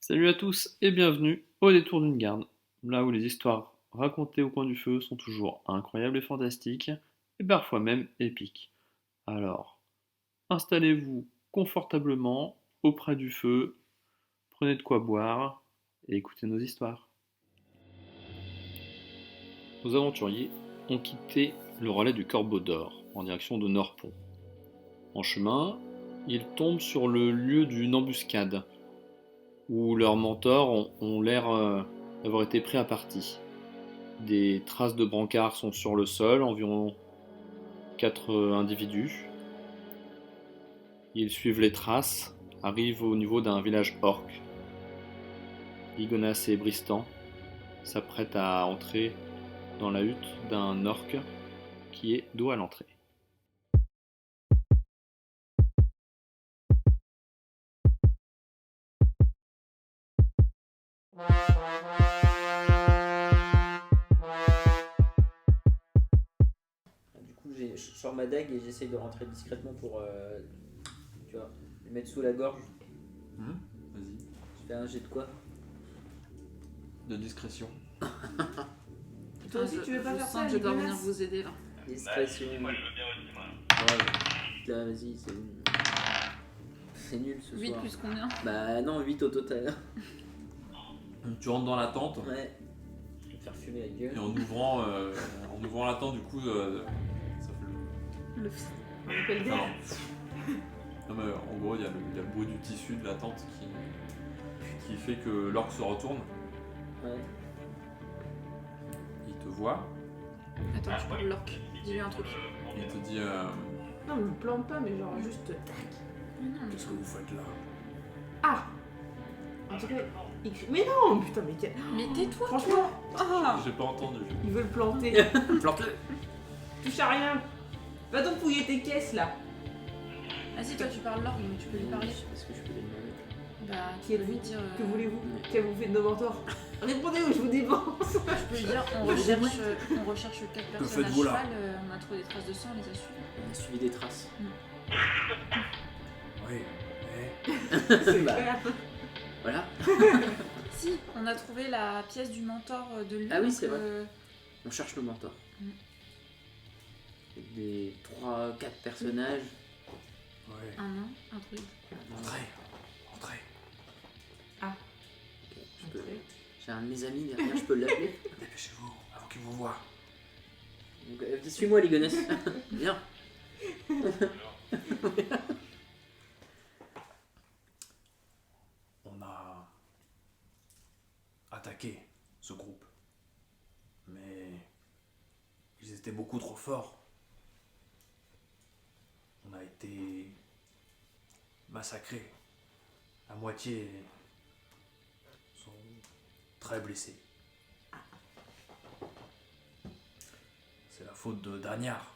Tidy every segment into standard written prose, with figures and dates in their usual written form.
Salut à tous et bienvenue au détour d'une garde, là où les histoires racontées au coin du feu sont toujours incroyables et fantastiques, et parfois même épiques. Alors, installez-vous confortablement auprès du feu, prenez de quoi boire et écoutez nos histoires. Nos aventuriers ont quitté le relais du Corbeau d'Or en direction de Norpont. En chemin, ils tombent sur le lieu d'une embuscade où leurs mentors ont l'air d'avoir été pris à partie. Des traces de brancards sont sur le sol, environ 4 individus. Ils suivent les traces, arrivent au niveau d'un village orc. Ligonas et Bristan s'apprêtent à entrer dans la hutte d'un orc qui est dos à l'entrée. Du coup, je sors ma dague et j'essaye de rentrer discrètement pour, tu vois, le mettre sous la gorge. Vas-y. Je fais un jet de quoi? De discrétion. Toi aussi, tu veux pas faire ça? Je dois venir Nicolas vous aider là. Discrétion. Moi je veux bien aussi, moi. Là, vas-y, c'est nul ce 8 soir. plus combien? Bah non, 8 au total. Tu rentres dans la tente Ouais. Je vais me faire fumer la et gueule. en ouvrant la tente, du coup, ça fait Le On appelle le. d'air. Non, mais en gros, il y a le bruit du tissu de la tente qui fait que l'orque se retourne. Ouais. Il te voit. Attends, je parle l'orque. Dis-lui un truc. Il te dit Non, mais me plante pas, mais genre juste. Mais non, Qu'est-ce que vous faites là? Ah En tout cas, il crie. Mais non Putain, mais quel. mais tais-toi. Franchement, Ah. J'ai pas entendu. il veut le planter. Plante-le. Touche à rien. Va donc fouiller tes caisses là. Vas-y, toi tu parles l'orque, donc tu peux lui parler. Est-ce que je peux lui demander? Bah, Qui tu peux êtes-vous lui dire. Que voulez-vous Qu'avez-vous fait de nos mentors Répondez ou je vous dépense. Je peux lui dire, on recherche 4 personnes à faites-vous là cheval, on a trouvé des traces de sang, on les a suivies. On a suivi des traces. Oui. C'est Bah. clair. Voilà. Si, on a trouvé la pièce du mentor de lui. Ah oui, donc, c'est vrai. On cherche le mentor. Mm. Avec des 3-4 personnages. Ouais. Un nain, un druide. Entrez. Entrez. J'ai un de mes amis derrière, je peux l'appeler. Dépêchez-vous avant qu'il vous voie. Donc, suis-moi, Ligonas. Viens. On a attaqué ce groupe. Mais ils étaient beaucoup trop forts. On a été massacrés. La moitié sont très blessés. C'est la faute de Dagnard,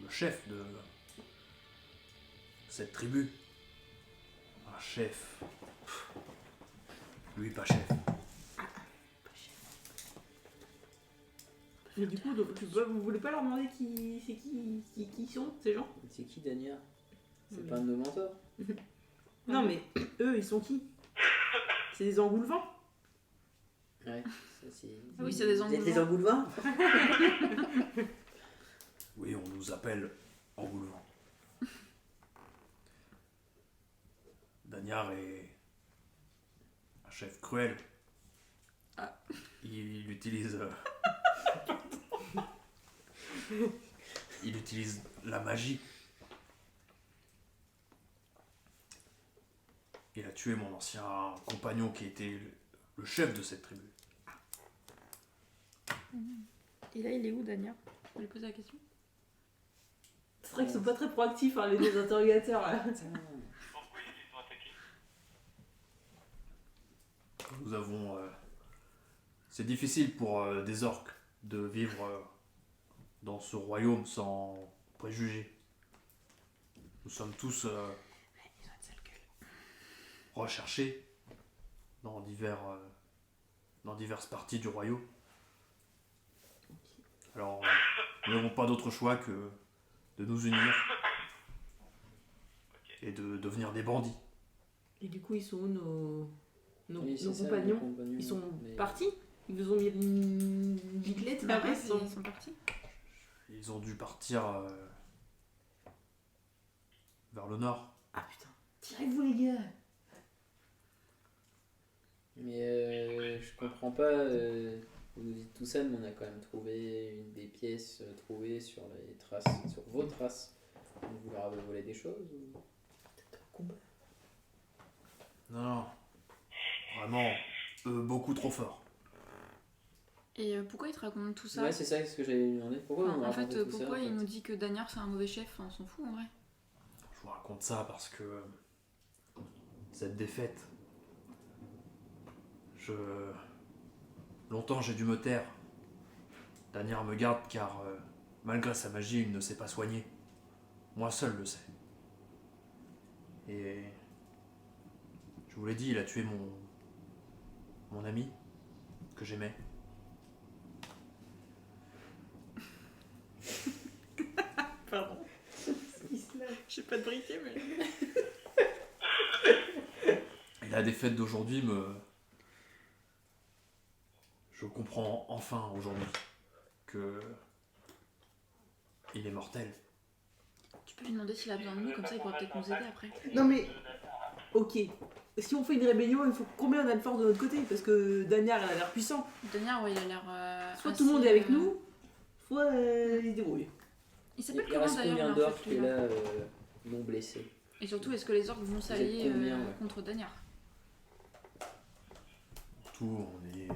le chef de cette tribu. Un chef. Lui, pas chef. Mais du coup, donc, vous voulez pas leur demander qui sont ces gens? C'est qui, Dania? C'est Oui. pas un de nos mentors. Non, mais eux, ils sont qui? C'est des engoulevents? Ouais, ça c'est. Ah oui, c'est des Vous êtes les engoulevents? Oui, on nous appelle Engoulevent. Dagnard est un chef cruel. Ah. Il utilise. Il utilise la magie. Il a tué mon ancien compagnon qui était le chef de cette tribu. Et là, il est où, Dania? Je peux lui poser la question. C'est vrai qu'ils sont pas très proactifs, hein, les deux interrogateurs là. Pourquoi ils ont attaqué? Nous avons. C'est difficile pour des orques de vivre dans ce royaume sans préjugés. Nous sommes tous recherchés dans diverses parties du royaume. Alors, nous n'avons pas d'autre choix que de nous unir et de devenir des bandits. Et du coup, ils sont où nos Oui, c'est nos ça, compagnons? nos compagnons, Ils sont mais- partis? Ils vous ont mis une biglette Bah après ouais, ils sont... ils sont partis. Ils ont dû partir vers le nord. Ah putain, tirez-vous les gars! Mais je comprends pas. Vous nous dites tout ça, mais on a quand même trouvé une des pièces trouvées sur les traces, sur vos traces. Donc vous leur avez volé des choses ou... Non, non. Vraiment, eux, beaucoup trop forts. Et pourquoi il te raconte tout ça? Ouais, c'est ça ce que j'avais demandé. Pourquoi Enfin, on en fait, racontait tout pourquoi ça, en il fait nous dit que Dagnard c'est un mauvais chef? Enfin, on s'en fout en vrai. Je vous raconte ça parce que cette défaite, longtemps j'ai dû me taire. Dagnard me garde car malgré sa magie, il ne s'est pas soigné. Moi seul le sais. Et je vous l'ai dit, il a tué mon ami que j'aimais. Pardon. Je sais pas de briquet, mais... Et la défaite d'aujourd'hui Je comprends enfin aujourd'hui que il est mortel. Tu peux lui demander s'il a besoin de nous, comme ça il pourra peut-être nous aider après. Non mais... Ok. Si on fait une rébellion, il faut combien on a de force de notre côté? Parce que Dagnard, il a l'air puissant. Dagnard, ouais, il a l'air. Soit assez, tout le monde est avec nous, soit il se débrouille. Il s'appelle Il comment reste d'ailleurs combien là, en d'orques fait, qui lui, est là là non blessés? Et surtout, est-ce que les orques vont s'allier êtes combien, ouais contre Dagnard? En tout, on est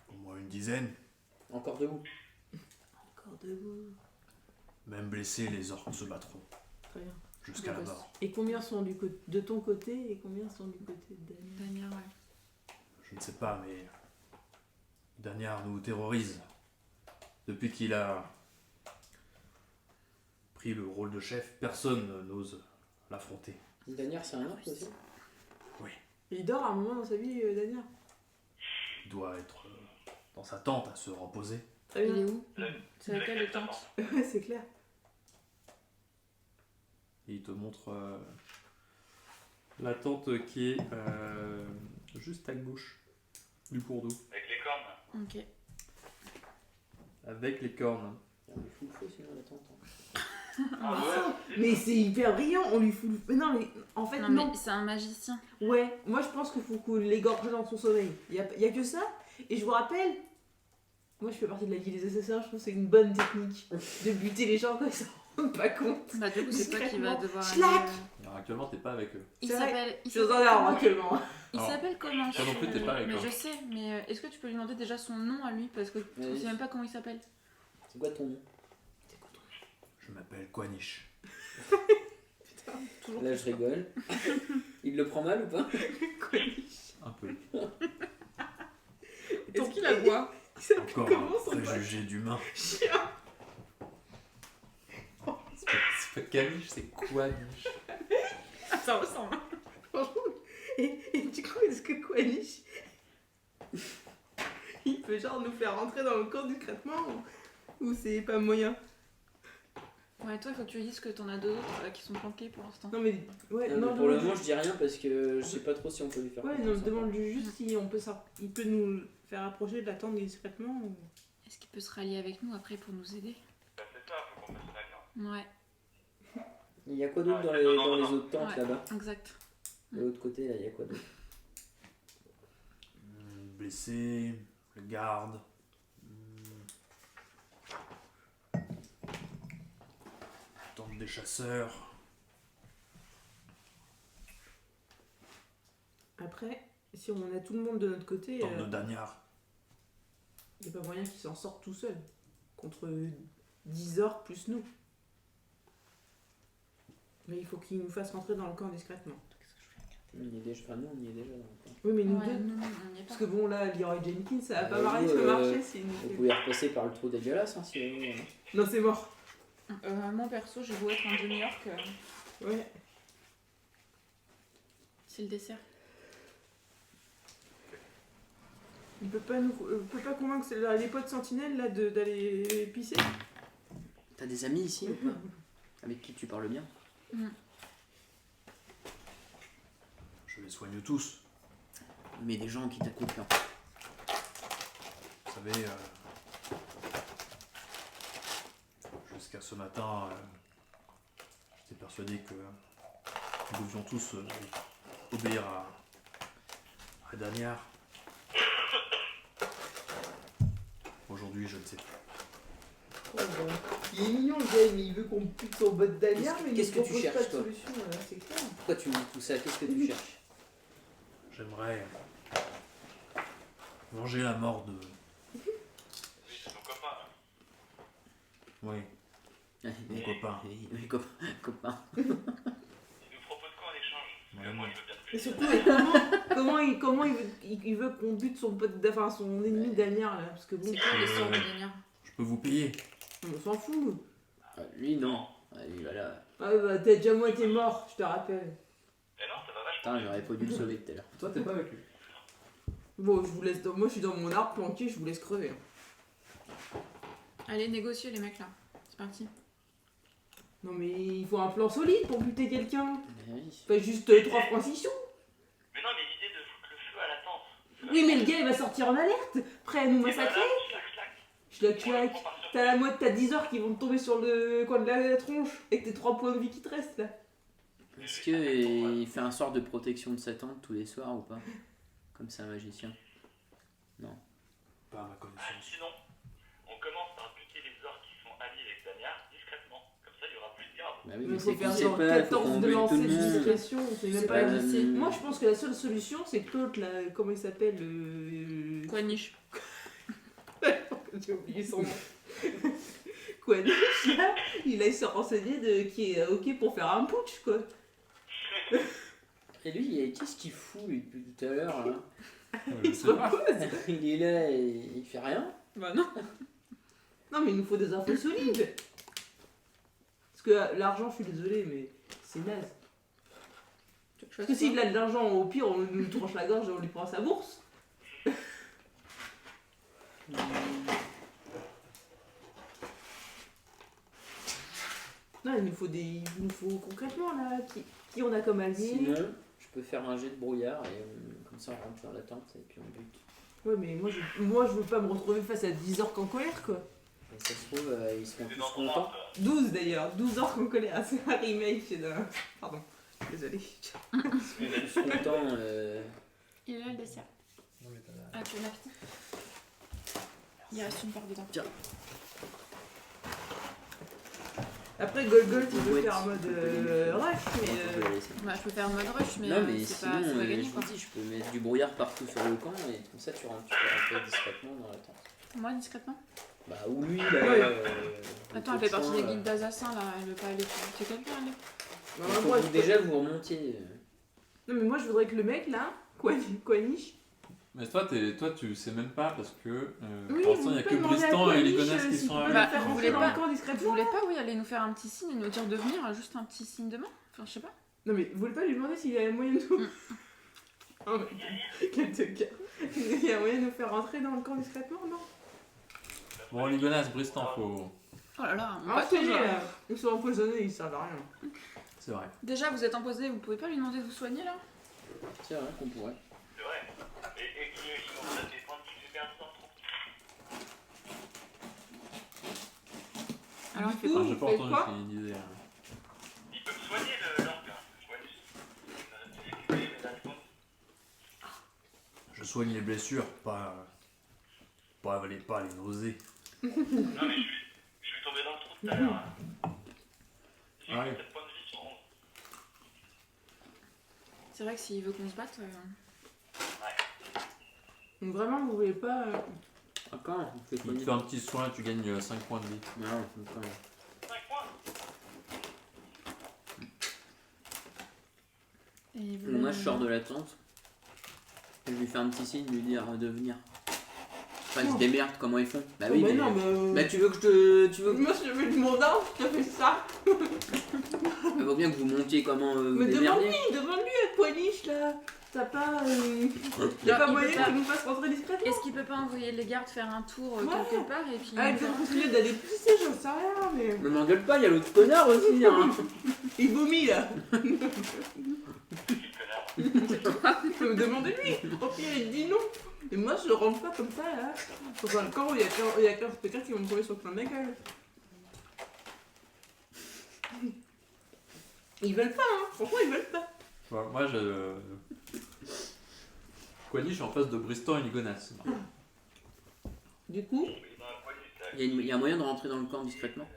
au moins une dizaine. Encore debout? Encore debout. Même blessés, les orques se battront Très bien. jusqu'à la mort. Et combien sont de ton côté et combien sont du côté de Dagnard? Dagnard, ouais. Je ne sais pas, mais Dagnard nous terrorise. Depuis qu'il a pris le rôle de chef, personne n'ose l'affronter. Dagnard, c'est un orque aussi? Il dort à un moment dans sa vie, Dagnard? Il doit être dans sa tente à se reposer. Très Il est bien. où? C'est laquelle les tentes? Ouais, c'est clair. Et il te montre la tente qui est juste à gauche du cours d'eau, Avec les cornes. Ok. avec les cornes. On lui fout le feu sinon la tente. Ah ouais. Mais c'est hyper brillant, on lui fout le... Mais non, mais en fait, Non, non. mais c'est un magicien. Ouais, moi je pense qu'il faut qu'on l'égorge dans son sommeil. Y a que ça. Et je vous rappelle, moi je fais partie de la Guilde des Assassins, je trouve que c'est une bonne technique de buter les gens quand ils s'en rendent pas compte. Bah, du coup, c'est toi qui vas Discrètement. devoir. Schlack aller, Alors actuellement, t'es pas avec eux. Il C'est vrai. s'appelle. Je suis dans un arbre actuellement. Il Alors, s'appelle comment? toi non plus, t'es pas avec Mais eux. je sais, mais est-ce que tu peux lui demander déjà son nom à lui? Parce que Oui. on sait même pas comment il s'appelle. C'est quoi ton nom? Je m'appelle Quanish. Toujours. Là je rigole. Il le prend mal ou pas? Un peu. Pour qui la voix? Encore Comment un ça va? préjugé d'humain. C'est pas Caniche, c'est quoi Niche? Ah, ça ressemble. Franchement. Et du coup, est-ce que Quanish, il peut genre nous faire rentrer dans le camp discrètement ou c'est pas moyen? Ouais, toi, il faut que tu lui dises que t'en as deux autres qui sont planqués pour l'instant. Non mais ouais, Non, mais non, pour le demande- moment je dis rien parce que je sais pas trop si on peut lui faire Ouais, confiance non, encore. demande-lui juste si on peut ça. Il peut nous faire approcher de la tente discrètement ou... Est-ce qu'il peut se rallier avec nous après pour nous aider? Bah, c'est ça, faut qu'on fasse une alliance. Ouais, Il y a quoi d'autre dans les autres tentes Ouais. là-bas? exact. De l'autre côté là, il y a quoi d'autre? Blessé, le garde. Tente des chasseurs. Après, si on a tout le monde de notre côté, Tente de Dagnard. il n'y a pas moyen qu'il s'en sorte tout seul. Contre 10 orques plus nous. Mais il faut qu'il nous fasse rentrer dans le camp discrètement. On y est déjà, enfin nous on y est déjà dans le camp. Oui, mais nous Ouais, deux. non, on y est pas. Parce que bon, là, Leroy Jenkins, ça va pas Vous, marcher si Vous nous... pouvez repasser par le trou dégueulasse hein, si vous voulez. Non, c'est mort. Moi, perso, j'ai beau être un demi-orc, Ouais. c'est le dessert. Il peut pas convaincre les potes sentinelles là d'aller pisser. T'as des amis ici ou pas? Avec qui tu parles bien? soigne tous. Mais des gens qui t'ont confiance. Vous savez, jusqu'à ce matin, j'étais persuadé que nous devions tous obéir à Danyar. Aujourd'hui, je ne sais plus. Oh, bon. Il est mignon le gars, mais il veut qu'on bute son bot d'Aliar, mais il Qu'est-ce que tu propose cherches, pas de toi solution, c'est clair. Pourquoi tu me dis tout ça? Qu'est-ce que tu cherches? J'aimerais venger la mort de... Oui, c'est ton copain. Là. Oui, mon copain. Oui, copain. Il nous propose quoi en échange? Parce que moi, je veux bien te Et payer. surtout, comment il veut qu'on bute son pote, enfin son ennemi d'Aliar là, parce que bon, C'est quoi l'histoire de Dania? Je peux vous payer. on s'en fout. Lui, non. Lui, voilà. Ah bah t'as déjà moitié mort, je te rappelle. Eh non, ça va vachement. Putain, j'aurais pas dû le sauver tout à l'heure. Toi, t'es pas avec lui. Bon, je vous laisse, moi je suis dans mon arbre planqué, je vous laisse crever. Allez, négocier les mecs là. C'est parti. Non mais il faut un plan solide pour buter quelqu'un. Mais oui. Pas juste 3 francs 6 sous. Mais non, mais l'idée de foutre le feu à la tente. Oui mais le gars il va sortir en alerte, prêt à nous massacrer. Slack. T'as 10 heures qui vont te tomber sur le coin de la tronche avec tes 3 points de vie qui te restent là. Est-ce qu'il fait un sort de protection de sa tente tous les soirs ou pas? Comme c'est un magicien. Pas à ma connaissance. Sinon, on commence par buter les orques qui sont alliés avec Danyar discrètement. Comme ça, il y aura plus de garde. Bah oui, Il mais faut c'est faire qu'on sait genre pas, faut 14 qu'on de bute tout lancer le de monde. discrétion, c'est même C'est pas... pas qui. Moi je pense que la seule solution c'est que l'autre là, comment il s'appelle Quoi, niche? J'ai oublié son nom. Quoi, là, il aille se renseigner de qui est ok pour faire un putsch quoi. Et lui, qu'est-ce qu'il fout lui depuis tout à l'heure là? Il se repose. Il est là et il fait rien. Bah non. Non mais il nous faut des infos solides. Parce que l'argent, je suis désolé mais c'est naze. Tu veux que je Parce fasse que s'il quoi? a de l'argent, au pire on nous tranche la gorge et on lui prend sa bourse. Non, il nous faut concrètement là, qui on a comme allié. Sinon, je peux faire un jet de brouillard et comme ça on rentre dans la tente et puis on bute. Ouais, mais moi je veux pas me retrouver face à 10 orques en colère quoi. Et ça se trouve, ils seront C'est tous dans ton contents. ordre. 12 d'ailleurs, 12 orques en colère, c'est un remake d'un. Pardon, désolé. Ils seront tous contents. Il est là le dessert. Ah, tu veux ma petite? Il reste une part dedans. Tiens. Après Golgoth il veut Ouais, faire en mode tu peux rush, Je mais. peux la laisser. Bah, je peux faire mode rush, mais, Non mais c'est sinon, pas, c'est pas je gagné vous quoi. dis, je peux mettre du brouillard partout sur le camp et comme ça tu peux rentrer discrètement dans la tente. Moi, discrètement. Bah ou lui là. Ouais. Attends, elle fait partie des guides d'Assassin là, elle veut pas aller. C'est quelqu'un, elle est. Bah, Il faut moi, que déjà vous remontiez. Non, mais moi je voudrais que le mec là, Quanish. Mais toi, tu sais même pas parce que Oui, pour l'instant, il n'y a vous que pouvez demander à Bristan et Quanish, Ligonas qui s'il sont peut avec. le Bah, faire vous rentrer voulez dans pas- le camp Vous discrètement. voulez pas, oui, aller nous faire un petit signe et nous dire de venir, juste un petit signe de main? Enfin, je sais pas. Non, mais vous voulez pas lui demander s'il y a moyen de nous. Oh, mais quel te gars. Il y a moyen de nous faire rentrer dans le camp discrètement, non? Bon, Ligonas, Bristan, faut. Oh là là, on Ah, va c'est toujours. là. Ils sont empoisonnés, ils servent à rien. C'est vrai. Déjà, vous êtes imposé, vous pouvez pas lui demander de vous soigner là? C'est vrai qu'on pourrait. C'est vrai. Et qui m'ont donné des points de qui fait perdre sans trop. Alors, il fait Du quoi? coup, J'ai pas faites entendu quoi ce qu'il disait. Il peut me soigner l'orgue. Je soigne. Je soigne les blessures, pas les nausées. Non, mais je suis tombé dans le trou tout à l'heure. J'ai Ah oui. 7 points de vie sur 11. C'est vrai que s'il veut qu'on se batte. Donc vraiment, vous voulez pas. Encore, on fait Tu quoi? te fais un petit soin, tu gagnes 5 points de vie. Non, encore. 5 points. Et vous Bon, moi je sors de la tente. Et je lui fais un petit signe, lui dire de venir. Enfin, ils se démerdent, comment ils font? Bah oui, Oh, mais. non, mais. Bah tu veux que je te. Tu veux que. Moi, je veux de mon arbre, je te fais ça. Il vaut bien que vous montiez comment vous Mais démerdiez. demande-lui à Quanish là. T'as pas. Y'a Non, pas il moyen peut pas. qu'il nous fasse rentrer discrètement? Est-ce qu'il peut pas envoyer les gardes faire un tour Ouais. quelque part et puis. Ah, il nous peut faire continuer rentrer d'aller pisser, j'en sais rien, mais. Me m'engueule pas, il y a l'autre connard aussi. Hein. Il vomit là. Petit connard. Je peux me demander lui. Au pire, il dit non. Et moi, je rentre pas comme ça là. Dans un camp où il y a 15 pétards qui vont me tomber sur le plein de ma gueule. Ils veulent pas, hein. Franchement, ils veulent pas. Bon, moi, je. Quani, je suis en face de Bristan et Ligonas. Du coup, Il y a moyen de rentrer dans le camp discrètement.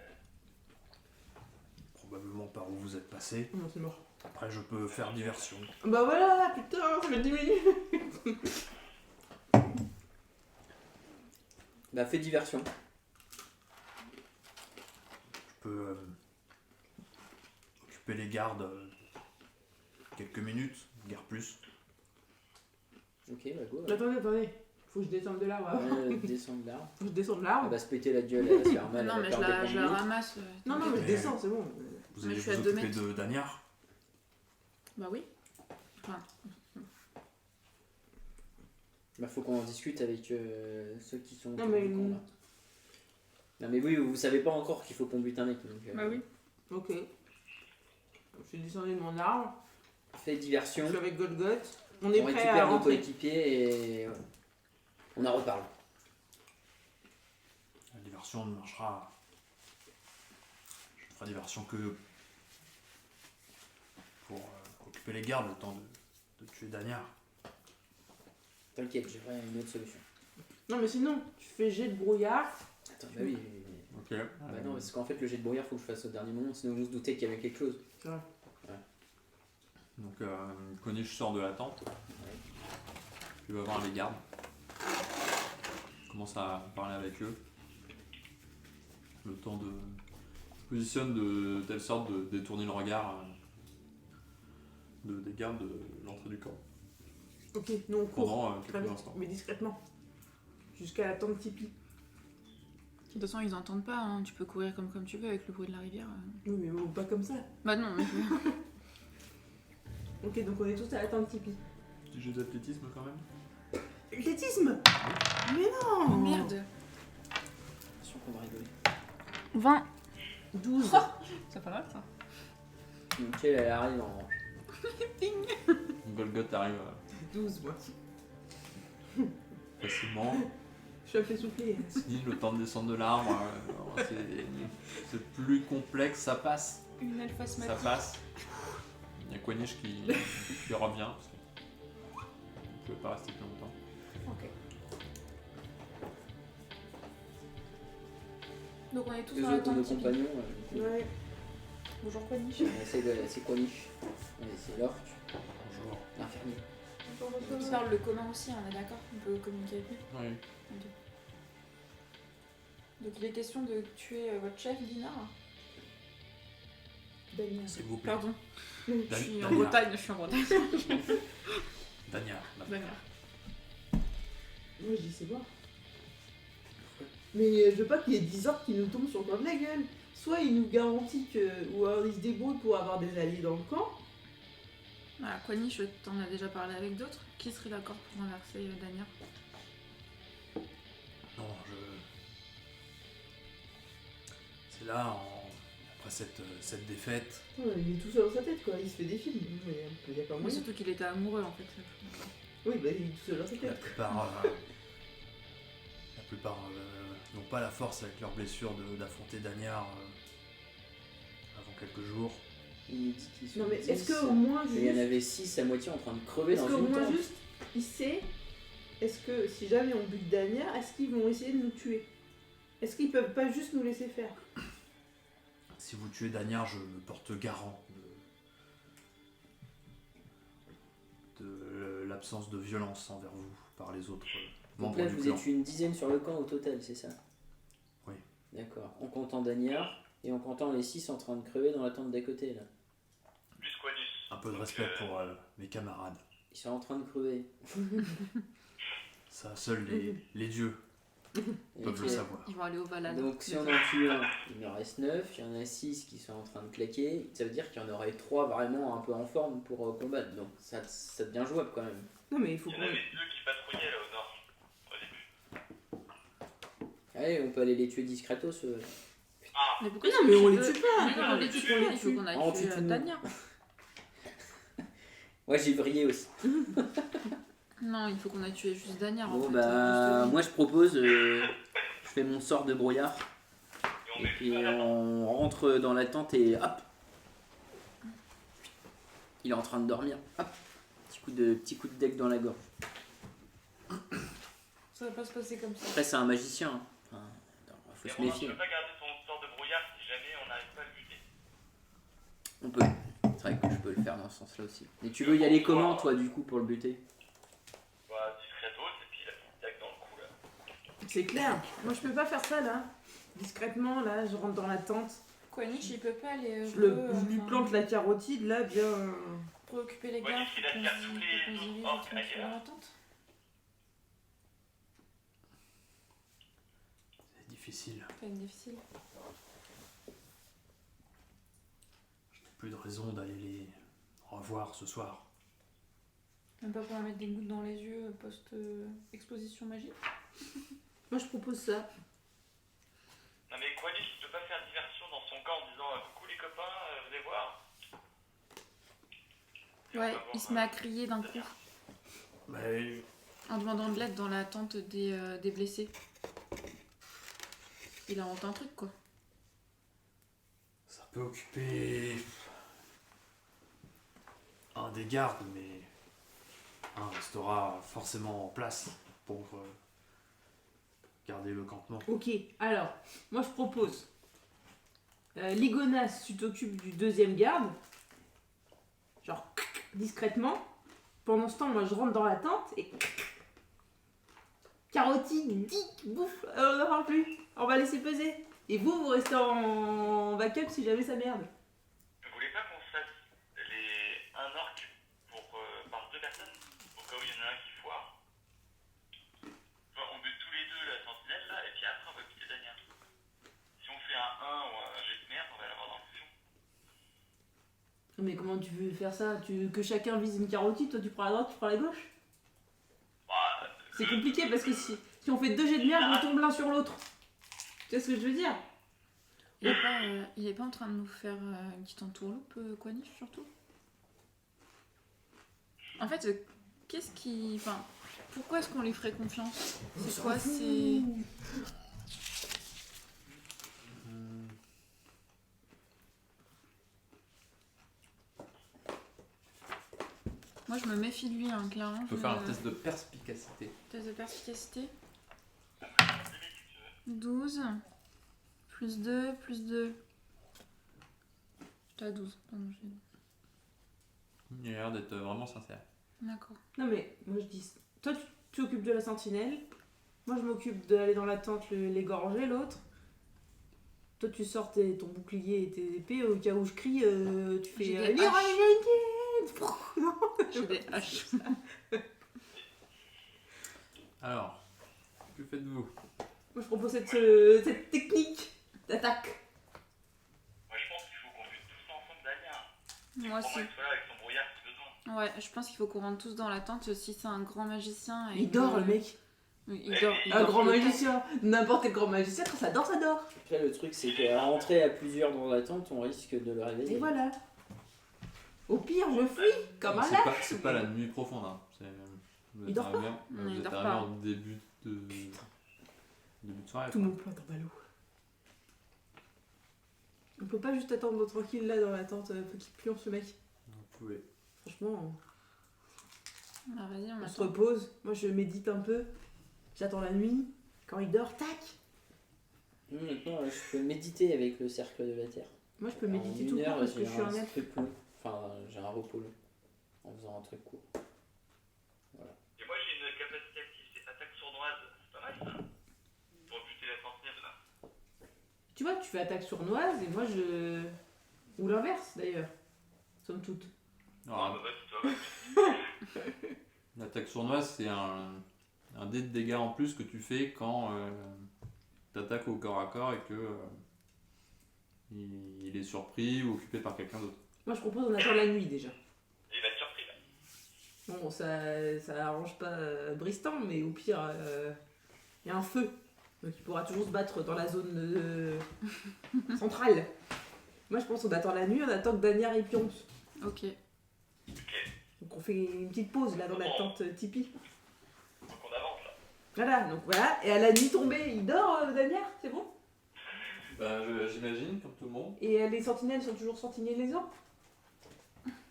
Probablement par où vous êtes passé. oh non, c'est mort. Après, je peux faire diversion. Bah voilà, putain, ça fait 10 minutes. Bah fais diversion. Je peux occuper les gardes quelques minutes, guère plus. Ok, bah go. Attendez. Faut que je descende de l'arbre. Descends de l'arbre. Faut que je descende de Elle l'arbre. va se péter la gueule, elle va se faire mal. Non, elle mais va je perdre la, des je la points de vie. ramasse. Non, mais je Mais- descends, c'est bon. Vous Mais allez je suis vous à 2 occuper mètres. de Danyar. Bah oui. Bah faut qu'on en discute avec ceux qui sont Non, autour mais- du camp, là. Non mais oui, vous savez pas encore qu'il faut qu'on bute un mec. Donc, Bah oui. Ok. Je suis descendu de mon arbre. Fais Je diversion. suis avec Golgot. On On est prêt à récupère nos rentrer. coéquipiers et on en reparle. La diversion ne marchera. Je ferai diversion que pour occuper les gardes le temps de tuer Danyar. T'inquiète, j'aurai une autre solution. Non, mais sinon, tu fais jet de brouillard. Attends, bah oui. Ok. Bah non, parce qu'en fait, le jet de brouillard, faut que je fasse au dernier moment, sinon on se doutait qu'il y avait quelque chose. C'est vrai. Donc, Quani, je sors de la tente. Je vais voir les gardes. Je commence à parler avec eux. Le temps de. Je positionne de telle sorte de détourner le regard des gardes de l'entrée du camp. Ok, nous on court. Pendant Très quelques bien, instants. mais discrètement. Jusqu'à la tente Tipeee. De toute façon, ils entendent pas. Hein. Tu peux courir comme tu veux avec le bruit de la rivière. Oui, mais bon, pas comme ça. Bah non, mais. Ok, donc on est tous à la tente Tipeee. Petit jeu d'athlétisme quand même. Athlétisme. Mais Oh non. merde. Attention qu'on va rigoler. 20. 12. C'est pas mal ça. Ok, elle arrive en. Golgoth arrive 12, moi. facilement. Je suis un peu essoufflée. Si, le temps de descendre de l'arbre, c'est plus complexe, ça passe. Une elfe Ça asthmatique. passe. Il y a Quanish qui revient. Parce que ne pouvait pas rester plus longtemps. Ok. Donc on est tous Deux dans la autres de nos tente Tipeee. compagnons. Ouais. Bonjour Quanish. C'est Quanish. C'est l'orque, Bonjour. l'infirmier. Il parle le commun aussi, on est d'accord. On peut communiquer avec lui. Oui. Ok. Donc il est question de tuer votre chef, Dinar. Daniel. S'il vous plaît. Pardon. Je suis en Danyar. Bretagne, je suis en Bretagne. Danyar. D'accord. Moi je dis c'est bon. Mais je veux pas qu'il y ait 10 orques qui nous tombent sur le coin de la gueule. Soit il nous garantit que. Ou alors il se débrouille pour avoir des alliés dans le camp. Voilà, Quanish, t'en as déjà parlé avec d'autres. Qui serait d'accord pour renverser Danyar? Non, c'est là, après cette défaite, Ouais, il est tout seul dans sa tête quoi, il se fait des films. Mais il y a pas Mais moyen. surtout qu'il était amoureux en fait. Oui, bah il est tout seul dans sa la tête. plupart n'ont pas la force avec leurs blessures d'affronter Danyar avant quelques jours. Il nous dit qu'ils sont Non mais 10, est-ce qu'au moins et il y en juste. avait 6 à moitié en train de crever Est-ce dans qu'au une moins tente. juste il sait. Est-ce que si jamais on bute Danyar, est-ce qu'ils vont essayer de nous tuer? Est-ce qu'ils peuvent pas juste nous laisser faire? Si vous tuez Danyar, je me porte garant de l'absence de violence envers vous par les autres Donc membres là, du vous clan. êtes une dizaine sur le camp au total, c'est ça? Oui. D'accord. En comptant Danyar et en comptant les 6 en train de crever dans la tente d'à côté là. Plus Quanus. Un peu de respect pour mes camarades. Ils sont en train de crever. Ça, seuls les dieux Ils peuvent le savoir. Ils vont aller au Valhalla. Donc si on en tue un, il en reste 9, il y en a 6 qui sont en train de claquer, ça veut dire qu'il y en aurait 3 vraiment un peu en forme pour combattre, donc ça devient jouable quand même. Non, mais il faut Il y qu'on. en avait 2 qui patrouillaient là au nord, au début. Allez, on peut aller les tuer discretos. Ah, Mais pourquoi Non, est-ce mais que on tu les veux- tue pas. Mais non, on les tue pas, il faut qu'on Ah, on aille tue tuer tout le monde. Tania. Ouais, j'ai vrillé aussi. Non, il faut qu'on aille tuer juste Dania. Bon en fait, bah, juste moi je propose, je fais mon sort de brouillard, et on et met puis plus à la on rentre dans la tente et hop. Il est en train de dormir, hop. Petit coup de deck dans la gorge. Ça va pas se passer comme ça. Après c'est un magicien, hein. Enfin, faut Et se Romain, tu méfier. peux pas garder ton sort de brouillard si jamais on n'arrive pas à le buter. On peut. C'est vrai que je peux le faire dans ce sens-là aussi. Et tu veux y aller comment toi du coup pour le buter? Bah, discretos et puis la petite dague dans le cou là. C'est clair. Moi, je peux pas faire ça là. Discrètement, là, je rentre dans la tente. Quanish, il peut pas aller. Je lui plante la carotide là, bien. Préoccuper les Quanish, gars. il attire tous les autres orques ailleurs. dans la tente. C'est difficile. C'est quand même difficile. Plus de raison d'aller les revoir ce soir. Même pas pour leur mettre des gouttes dans les yeux post-exposition magique. Moi, je propose ça. Non mais Quanish, il peut pas faire diversion dans son camp en disant coucou les copains, venez voir. Et on Ouais, va voir, il se met à crier d'un coup Mais en demandant de l'aide dans la tente des blessés. Il invente un truc quoi. ça peut occuper un des gardes, mais un restera forcément en place pour garder le campement. Ok, alors, moi je propose. Ligonas, tu t'occupes du deuxième garde. Genre, discrètement. Pendant ce temps, moi je rentre dans la tente et. Carotide, dick, bouffe, on n'en parle plus. On va laisser peser. Et vous restez en backup si jamais ça merde. Vous voulez pas qu'on se fasse un orc par 2 personnes au cas où il y en a un qui foire. Enfin, on bute tous les deux la sentinelle là et puis après on va buter Dania. Si on fait un 1 ou un jet de merde, on va l'avoir dans le fion. Mais comment tu veux faire ça? Que chacun vise une carotide, toi tu prends la droite, tu prends la gauche? Bah, C'est compliqué parce que si on fait 2 jets de merde, on tombe l'un sur l'autre. Tu sais ce que je veux dire? Il est pas en train de nous faire une petite entourloupe, Quanish, surtout. En fait, qu'est-ce qui... Enfin, pourquoi est-ce qu'on lui ferait confiance? C'est quoi, c'est... Moi, je me méfie de lui, hein, clairement. Tu peux faire un test de perspicacité. Test de perspicacité. 12. Plus 2, plus 2. J'étais à 12. Pardon, Il a l'air d'être vraiment sincère. D'accord. Non mais, moi je dis... Toi tu t'occupes de la sentinelle. Moi je m'occupe d'aller dans la tente l'égorger, l'autre. Toi tu sors ton bouclier et tes épées, au cas où je crie, tu fais... J'ai des Leroy haches. Jenkins. Non. J'ai des haches. Alors, que faites-vous? Moi je propose cette technique d'attaque. moi je pense qu'il faut qu'on bute tous ensemble Dania. Moi aussi. Romain il soit là avec son brouillard si besoin. Ouais, je pense qu'il faut qu'on rentre tous dans la tente. Si c'est un grand magicien... et Il que- dort le mec. Oui, il dort. il Un dort grand tout le temps. magicien. N'importe quel grand magicien, quand ça dort, ça dort. Après le truc c'est qu'à rentrer à plusieurs dans la tente, on risque de le réveiller. Et voilà. Au pire, je fuis comme un C'est lâche. pas, c'est pas la nuit profonde. Hein. Vous Il êtes dort pas. arrivé- Non, vous il êtes dort arrivé pas. en début de soirée. Tout mon poids dans ballot. On peut pas juste attendre tranquille là dans la tente, faut qu'il plion ce mec. Vous pouvez. Franchement, Ah, vas-y, on on se attend. repose. Moi je médite un peu. J'attends la nuit. Quand il dort, tac. Maintenant je peux méditer avec le cercle de la Terre. Moi je peux En méditer une tout court heure, parce que j'ai je suis un elfe. truc long. Enfin, j'ai un repos long. En faisant un truc court. Et moi j'ai une capacité active, c'est attaque sournoise. C'est pas mal ça. Pour buter la sentinelle là. Tu vois, tu fais attaque sournoise et moi je. Ou l'inverse d'ailleurs. Somme toute. Alors, Ah bah vas-y, toi. l'attaque sournoise, c'est un un dé de dégâts en plus que tu fais quand t'attaques au corps à corps et que il est surpris ou occupé par quelqu'un d'autre. Moi, je propose on attend la nuit déjà. Il va être surpris là. Bon, ça arrange pas Bristan, mais au pire, il y a un feu. Donc il pourra toujours se battre dans la zone centrale. Moi, je pense qu'on attend la nuit, on attend que Danyar et pionce. Ok. Donc on fait une petite pause là dans la tente Tipeee. Donc on avance là. Voilà, donc voilà. Et à la nuit tombée, il dort, Danyar, c'est bon? Bah, j'imagine, comme tout le monde. Et les sentinelles sont toujours sentinellisants?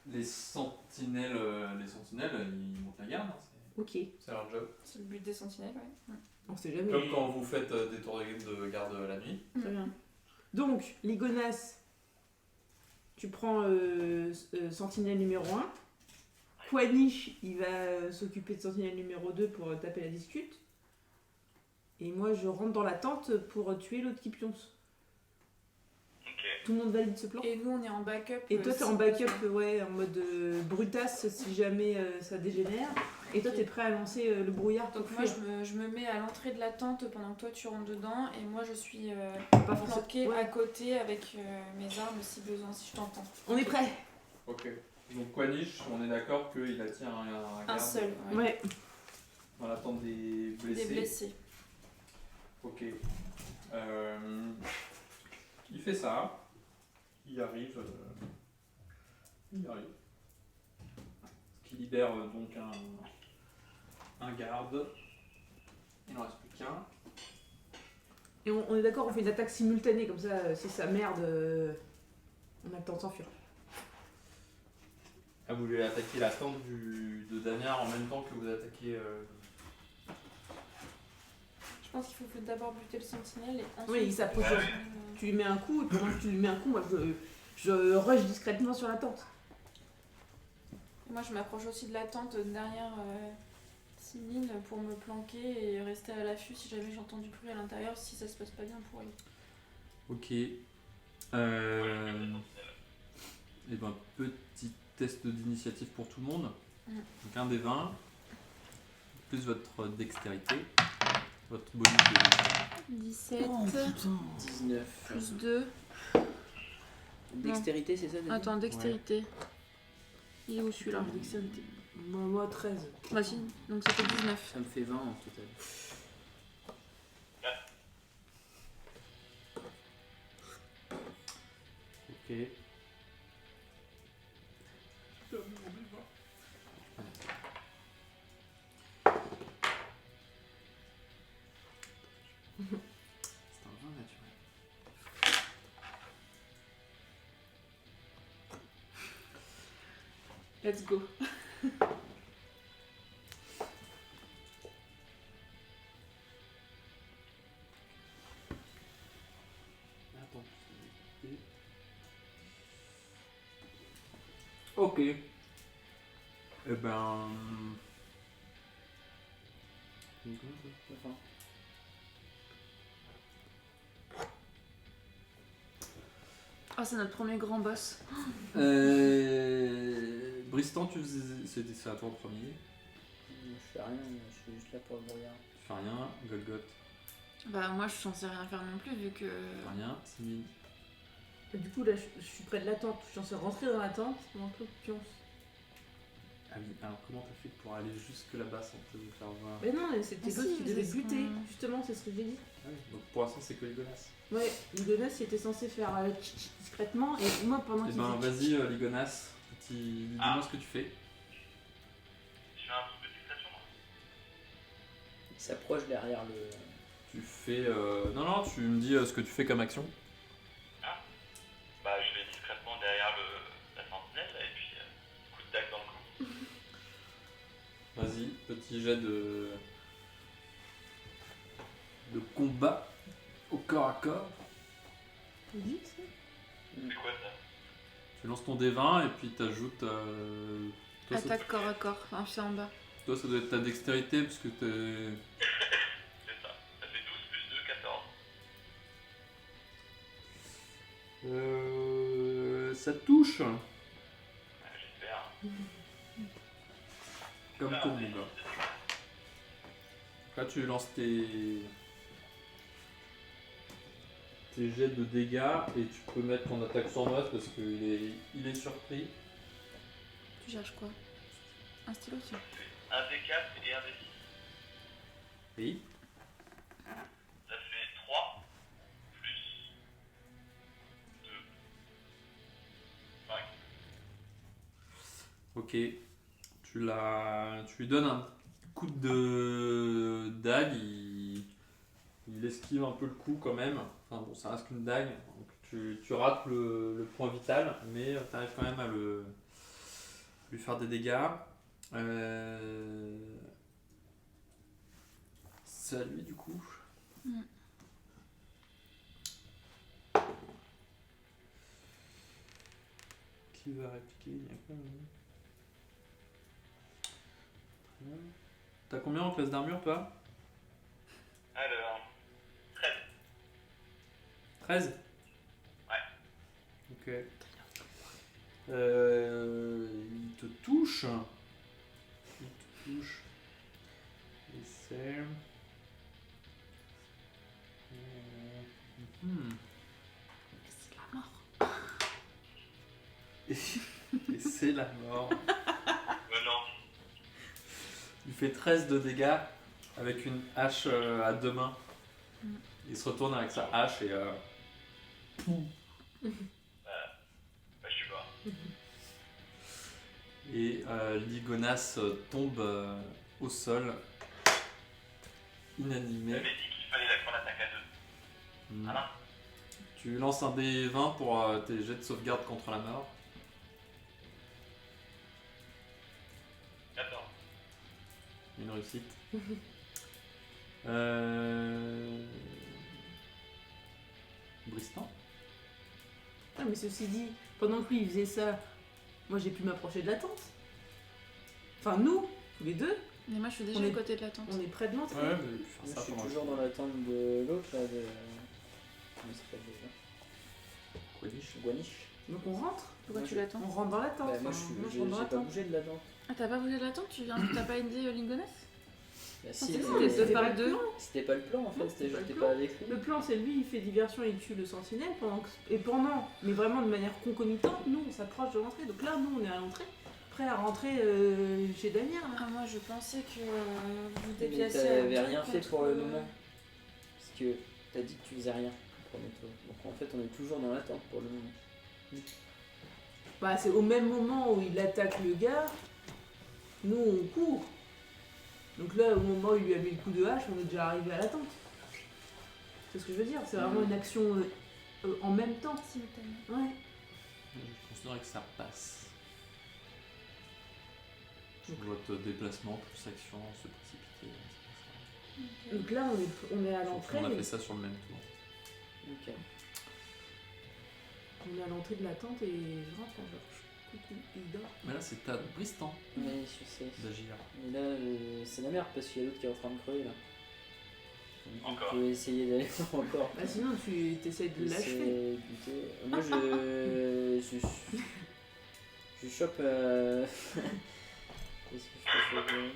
Les sentinelles, ils montent la garde, hein, Ok, c'est leur job. C'est le but des sentinelles, ouais. on sait jamais. Comme quand vous faites des tours de garde la nuit. Très bien. Donc, Ligonas, tu prends sentinelle numéro 1. Quanish, il va s'occuper de sentinelle numéro 2 pour taper la discute. Et moi, je rentre dans la tente pour tuer l'autre qui pionce. Ok. Tout le monde valide ce plan? Et nous, on est en backup. Et toi, t'es en si backup, besoin. ouais, en mode brutasse si jamais ça dégénère. Et toi, Ok. t'es prêt à lancer le brouillard pour Donc moi, fuir. je me mets à l'entrée de la tente pendant que toi, tu rentres dedans. Et moi, je suis Pas forcément- flanquée ouais. à côté avec mes armes si besoin, si je t'entends. On est prêt. Ok. Donc Quanish, on est d'accord qu'il attire un Un garde seul, ouais. Ouais. dans l'attente des blessés. Des blessés. Ok. Il fait ça. Il arrive. Ce qui libère donc un garde. Il n'en reste plus qu'un. Et on est d'accord, on fait une attaque simultanée, comme ça, si ça merde, on a le temps de s'enfuir. Ah, vous voulez attaquer la tente de Danyar en même temps que vous attaquez. Je pense qu'il faut d'abord buter le sentinelle et ensuite... Oui, il s'approche. Ouais. Tu lui mets un coup, et pendant que tu lui mets un coup, moi je rush discrètement sur la tente. Moi, je m'approche aussi de la tente derrière Siline pour me planquer et rester à l'affût si jamais j'entends du bruit à l'intérieur, si ça se passe pas bien pour elle. Ok. Et ben, petit test dd'initiative pour tout le monde. Donc un des 20, plus votre dextérité, votre bonus de 17, 19. plus 2. Dextérité, c'est ça Daniel? Attends, dextérité. Il est où celui-là? Dextérité. Moi 13. Bah si, donc ça fait 19. Ça me fait 20 en total. Ok. C'est un vin naturel. Let's go. Attends, je vais ok. Eh ben. Ah, c'est notre premier grand boss. Bristan, tu faisais. C'est à toi le premier. Je fais rien, moi, je suis juste là pour le brouillard. Tu fais rien. Golgoth, Bah moi, je suis censée rien faire non plus vu que... tu fais rien. Simine. Et du coup, là, je suis près de la tente. Je suis censé rentrer dans la tente pendant que l'autre pionce. Ah oui, alors comment t'as fait pour aller jusque là-bas sans te faire voir? Mais non, c'était Ah l'autre si, qui mais devait c'est ce buter. qu'on- Justement, c'est ce que j'ai dit. Ah oui, donc pour l'instant c'est que Ligonas. Ouais, Ligonas, il était censé faire tch, tch discrètement. Et moi, pendant Eh qu'il ben faisait vas-y Ligonas, dis-moi ce que tu fais. Je fais un truc de discrétion moi. Il s'approche derrière le. Tu fais... Non, tu me dis ce que tu fais comme action. Bah je vais discrètement derrière la sentinelle là, et puis coup de dague dans le cou. Vas-y, petit jet de combat au corps à corps. vite, ça. C'est quoi ça? Tu lances ton D20 et puis t'ajoutes... toi, Attaque corps à corps, enfin c'est en bas. toi ça doit être ta dextérité parce que t'es... C'est ça. Ça fait 12 plus 2, 14. Ça touche Ah, j'espère. comme tout mon gars. Là, tu lances tes jets de dégâts et tu peux mettre ton attaque sournoise parce qu'il est surpris. Tu cherches quoi? Un stylo, tiens. Un D4 et un D6. Oui. Ça fait 3 plus 2. 5. Ok. Tu lui donnes un coup de dague, il esquive un peu le coup quand même. Enfin bon, ça reste qu'une dague. Donc tu rates le point vital, mais tu arrives quand même à lui faire des dégâts. C'est à lui du coup. Mm. Qui va répliquer? Il y a quoi, lui? Très bien. T'as combien en classe d'armure toi? Alors, 13. 13? Ouais. Ok. Il te touche. Il te touche. Et c'est. C'est la mort. Et c'est la mort. Mais non. Il fait 13 de dégâts avec une hache à deux mains. Mm. Il se retourne avec sa hache et. Bah, je suis pas. Et Ligonas tombe au sol, inanimé. J'avais dit qu'il fallait la prendre l'attaque à 2. Mm. Voilà. Tu lances un D20 pour tes jets de sauvegarde contre la mort. 14. Une réussite. Bristan. Ah, mais ceci dit, pendant que lui il faisait ça, moi j'ai pu m'approcher de la tente. Enfin, nous, tous les deux, Mais moi, je suis déjà On est- à côté de la tente. on est près de l'entrée. Ouais, mais Moi, faire je ça suis pendant toujours dans l'attente de l'autre là. Comment il s'appelle déjà? Quidditch. Guaniche. Donc on rentre. Pourquoi Moi, tu je- l'attends? On rentre dans la tente. Bah, moi, Enfin, je je rentre dans j'ai la pas tente. bougé de la tente. Ah, t'as pas bougé de la tente? T'as pas aidé Lingonas? Bah, si, si, c'était- mais c'était pas le le deux. plan. c'était pas le plan en fait, Non, c'était c'était pas j'étais le pas plan. avec lui. Le plan, c'est lui, il fait diversion, il tue le sentinelle pendant, mais vraiment de manière concomitante, nous on s'approche de l'entrée. Donc là, nous on est à l'entrée, prêt à rentrer chez Damien. Là. Ah, moi, je pensais que vous Mais déplaciez. t'avais un rien truc fait contre, pour le moment. Parce que t'as dit que tu faisais rien au premier tour. Donc en fait, on est toujours dans l'attente pour le moment. Bah, c'est au même moment où il attaque le gars, nous on court. Donc là, au moment où il lui a mis le coup de hache, on est déjà arrivé à la tente. C'est ce que je veux dire, c'est vraiment une action en même temps. Simultanément. Ouais. Je considère que ça passe. Votre déplacement plus action, se précipiter. c'est Donc là, on est à pas ça. l'entrée. On a mais fait ça sur le même tour. Ok. On est à l'entrée de la tente et je rentre en genre. Coucou, il dort. Mais là, c'est à Bristan Mais je sais. d'agir. Mais là, c'est la merde parce qu'il y a l'autre qui est en train de crever là. Donc, Encore. on peut essayer d'aller encore. Bah sinon, tu essaies de l'achever. C'est buté. Moi je chope. Qu'est-ce que je peux faire?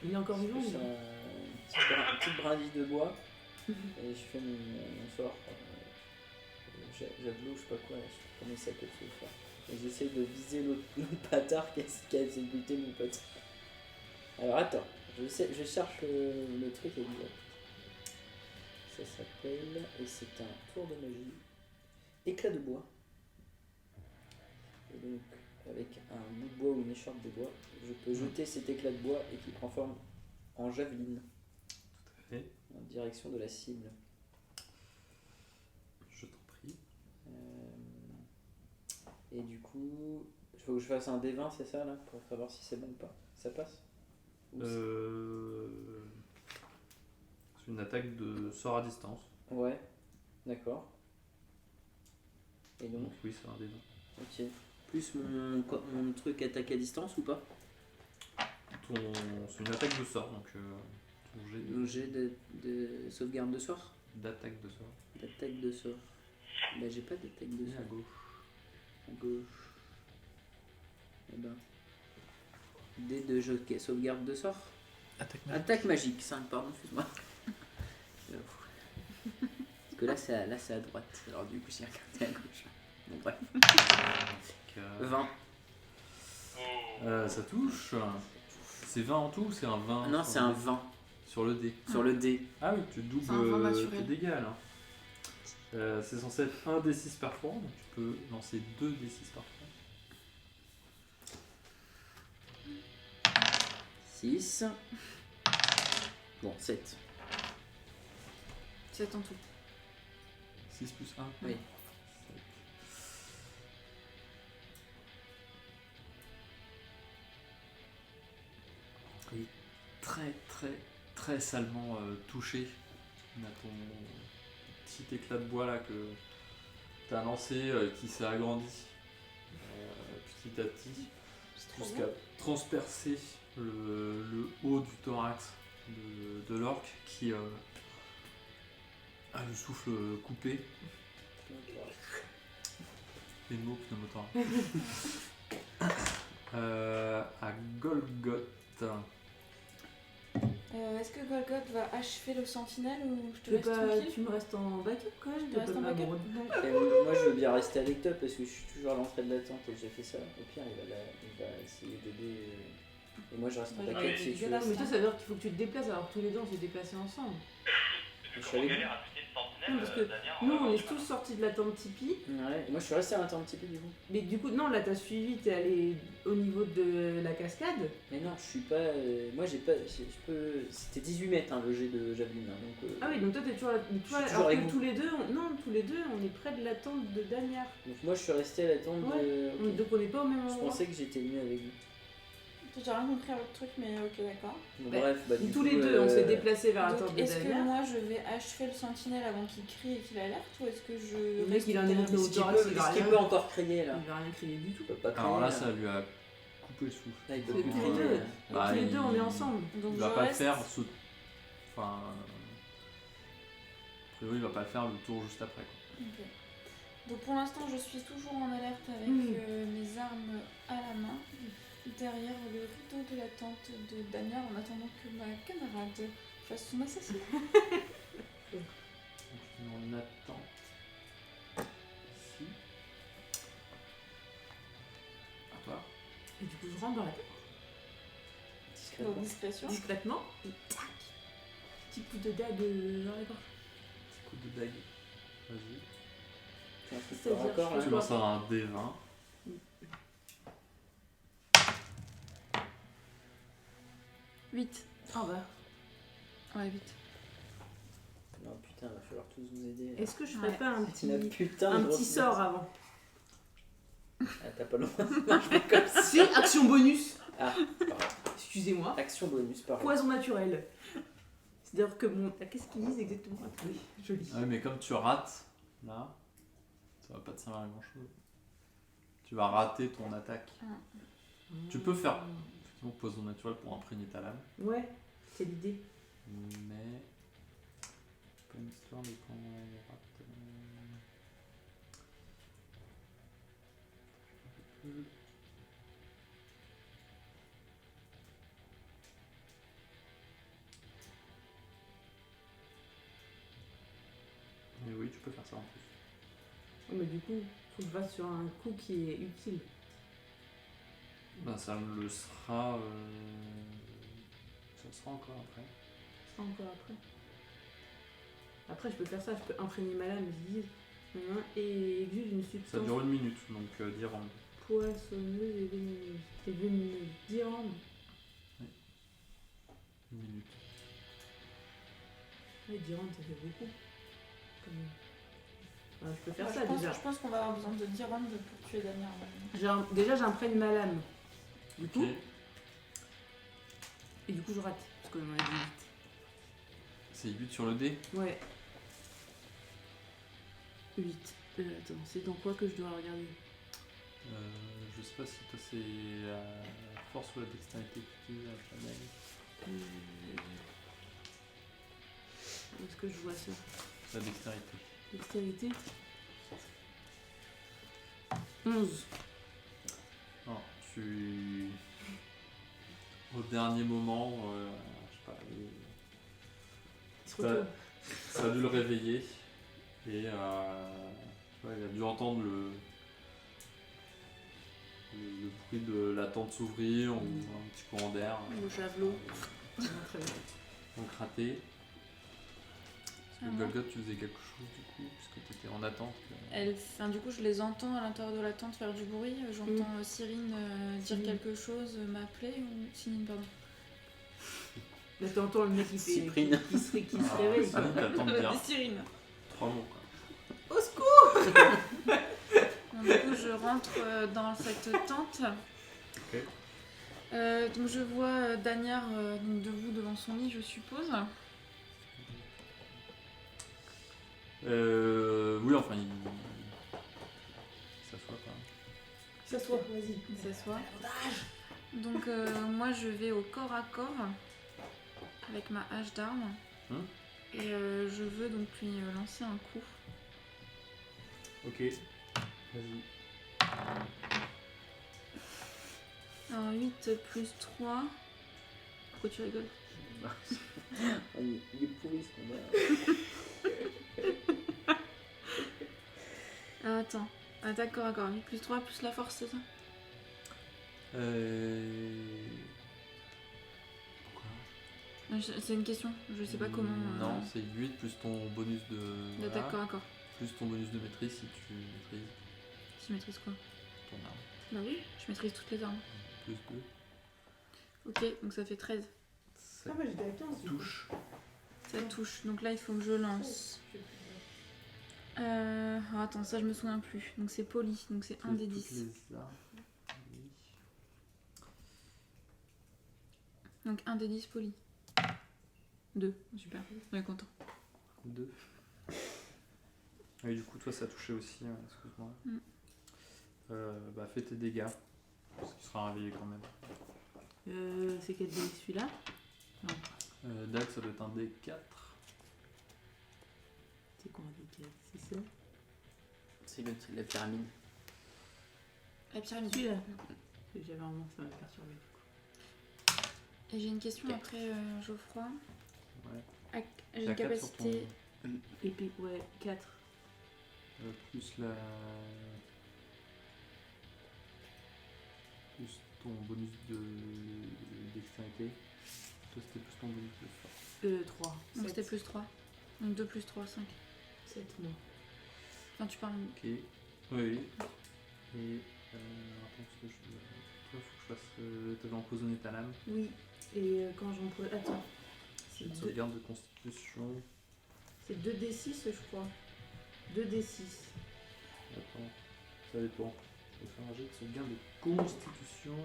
Il est encore vivant, Je il fais est une petite brindille de bois et je fais mon sort. Javelot, je sais pas quoi, là, je sais pas comment il s'appelle ce sort. Et j'essaie de viser l'autre bâtard qui a essayé de buter mon pote. Alors attends, je cherche le truc exact. Ça s'appelle, et c'est un tour de magie, éclat de bois. Et donc, avec un bout de bois ou une écharpe de bois, je peux jeter cet éclat de bois et qui prend forme en javeline Tout à fait. en direction de la cible. Je t'en prie. Et du coup, il faut que je fasse un D20, c'est ça là, pour savoir si c'est bon ou pas. Ça passe? Ou C'est une attaque de sort à distance. Ouais, d'accord. Et donc, Donc oui, c'est un des 20. ok. Plus mon truc attaque à distance ou pas? C'est une attaque de sort, donc ton jet Mon jet de sauvegarde de sort? d'attaque de sort. D'attaque de sort. Bah j'ai pas d'attaque de Et à sort. gauche. À gauche. Eh ben. D de sauvegarde de sort? Attaque magique, 5, pardon, excuse-moi. Parce que là c'est à droite. Alors du coup, j'ai regardé à gauche. Bon, bref. 20. Ça touche. C'est 20 en tout ou c'est un 20 Non, sur c'est le un dé 20 sur le dé. sur le dé. Ah oui, tu C'est un 20 doubles tes naturel. dégâts là. C'est censé être 1 D6 par fois, donc tu peux lancer 2 D6 par fois. 6. Bon, 7. 7 en tout. 6 plus 1. Oui. Il est très très très salement touché. On a ton petit éclat de bois là que tu as lancé qui s'est agrandi petit à petit jusqu'à transpercer le haut du thorax de l'orque qui a le souffle coupé. Les mots pneumothorax. À Golgoth. Est-ce que Golgoth va achever le sentinelle ou je te Tu veux laisse pas- tranquille? tu me restes en backup quand même. Je t'as reste pas en de backup. m'abandonner. Donc, Et moi je veux bien rester avec toi parce que je suis toujours à l'entrée de la tente et j'ai fait ça. Au pire, il va essayer d'aider. Et moi je reste en Ouais, backup ouais, si tu ouais, veux. ouais. Mais toi, ça veut dire qu'il faut que tu te déplaces alors que tous les deux on s'est déplacés ensemble. Vu Je qu'on savais galère à buter une sentinelle, Non, parce que Damien, Nous, va on est avoir du tous sortis de la tente Tipeee. Ouais, et moi je suis resté à l'intérieur un petit peu du coup. Mais du coup, non, là t'as suivi, t'es allé au niveau de la cascade. Mais non, je suis pas. Moi j'ai pas. Je peux. C'était 18 mètres le jet de javeline. Donc, Ah oui, donc toi t'es toujours là. Mais toi, Je suis alors toujours que avec vous. tous les deux, tous les deux, on est près de la tente de Danyar. donc moi je suis resté à la tente de. Ok. Donc on n'est pas au même Je endroit. pensais que j'étais venu avec vous. j'ai rien compris à votre truc, mais ok, d'accord. Bon, Bah, bref, du Tous coup, les deux, on s'est déplacés vers la tente Donc, de est-ce que Danyar. moi je vais achever le sentinelle avant qu'il crie et qu'il alerte ou est-ce que je. Le mec, reste il a un derrière énorme Est-ce qu'il thorax, peut, il va est-ce qu'il rien- peut encore crier là Il va rien crier du tout. Il peut pas crier. Alors là, là. ça lui a coupé le souffle. Là, il peut C'est plus tous les crier. deux. Bah, Tous les il- deux, on est ensemble. Donc Il va je pas reste. le faire. Enfin, a priori, il va pas le faire le tour juste après. Quoi. Ok. Donc pour l'instant, je suis toujours en alerte avec mes armes à la main, derrière le rideau de la tente de Danyar, en attendant que ma camarade fasse son assassinat. Donc, on attend. Ici. À toi. Et du coup, je rentre dans la tente Discrètement. Donc discrétion. discrètement. Et tac, petit coup de dague dans la gorge. Petit coup de dague. Vas-y. C'est un truc C'est-à-dire, par accord, je là. Tu lances un D20. 8. Ah bah. Ouais, 8. Non, putain, va falloir tous vous aider. Est-ce que je ferais Ouais. pas un C'est une petit, putain un de petit grosse sort merde. avant? Ah, t'as pas le droit. Non, je fais comme ça. Si, action bonus. Ah, pardon. Excusez-moi. Action bonus, pardon. Poison naturel. C'est-à-dire que mon. Qu'est-ce qu'ils disent exactement? Ah, oui, joli. Ah oui, mais comme tu rates, là, ça va pas te servir à grand chose. Tu vas rater ton attaque. Tu peux faire effectivement poison naturel pour imprégner ta lame, Ouais, c'est l'idée. mais c'est pas une histoire de quand on rate. Mais oui, tu peux faire ça en plus. Mais du coup, faut que je fasse sur un coup qui est utile. Ben, ça le sera. Ça le sera encore après. Ça encore après. Après, je peux faire ça, je peux imprégner ma lame, je dis, et exude une Ça substance dure 1 minute, donc 10 rounds. poissonneuse et vénéneuse. Et vénéneuse. 10 rounds. 1 minute. Ouais, 10 rounds, ça fait beaucoup. Quand même. Ah, je peux faire Ouais, ça déjà. je pense qu'on va avoir besoin de 10 rounds pour tuer Danyar. Déjà, j'imprègne ma lame. Du Ok. coup, et du coup, je rate. Parce qu'on en a dit C'est 8 sur le dé. 8. Ouais. 8. Attends, c'est dans quoi que je dois regarder? Je sais pas si toi c'est la force ou la dextérité que tu utilises avec la dague. Où est-ce que je vois ça? La dextérité. Dextérité. 11. Non, au dernier moment, Ça a dû le réveiller. Et tu vois, il a dû entendre le bruit de la tente s'ouvrir ou un petit courant d'air. Le javelot. Très bien. Donc raté. Ah Parce que bon. Golgoth, tu faisais quelque chose du coup, puisque tu étais en attente. Du coup, je les entends à l'intérieur de la tente faire du bruit. J'entends Cyrine dire Cyrine. quelque chose, m'appeler ou Cyrine, pardon. Là, t'entends le mec qui fait. Cyprine. Qui se réveille. Ça quoi. t'attends de dire Cyrine. 3 mots quoi. Au secours! Donc, du coup, je rentre dans cette tente. Ok. Donc, je vois Dagnard donc debout devant son lit, je suppose. Oui, enfin, il s'assoit pas. S'assois, vas-y. Il s'assoit. Donc, moi, je vais au corps à corps avec ma hache d'arme. Et je veux donc lui lancer un coup. Ok, vas-y. Alors, 8 plus 3. Pourquoi tu rigoles? Il est pourri ce combat. Ah, attends. Attaque corps à corps. 8 plus 3 plus la force, c'est ça? Pourquoi C'est une question. Je sais pas comment. Non, c'est 8 plus ton bonus de. D'attaque voilà, corps à corps. plus ton bonus de maîtrise si tu maîtrises Tu maîtrises quoi? ton arme. Bah oui, je maîtrise toutes les armes. Plus 2. Ok, donc ça fait 13. Ça Ah, bah j'étais à 15. du coup. touche. Ça touche. Donc là, il faut que je lance. Alors, attends, ça je me souviens plus. Donc c'est poli, donc c'est 1 des Toutes 10. les armes. Oui. Donc 1 des 10 poli. 2, super, on est content. 2. Oui, du coup, toi, ça a touché aussi, excuse-moi. Bah, fais tes dégâts. Parce qu'il sera réveillé quand même. C'est quel dé celui-là? Dax, ça doit être un D4. C'est quoi un D4? C'est ça? C'est le la pyramide. La pyramide. Celui-là. J'avais vraiment, ça m'a perturbé. Et j'ai une question après Geoffroy. Ouais. J'ai T'as une 4 sur ton. capacité. Épée, ouais, 4. Plus la. Plus ton bonus de dextérité. Toi, c'était plus ton bonus de force. 3. Donc c'était plus 3. Donc 2 plus 3, 5. 7 mois. Enfin, tu parles. Ok. Oui. Et. Attends, parce que je. Toi, faut que je fasse. T'avais empoisonné ta lame. Oui. Et quand j'empoisonne. Attends. J'ai une sauvegarde de constitution. C'est 2d6, je crois. 2d6. Attends, ça dépend. Je vais faire un jet de sauvegarde de constitution.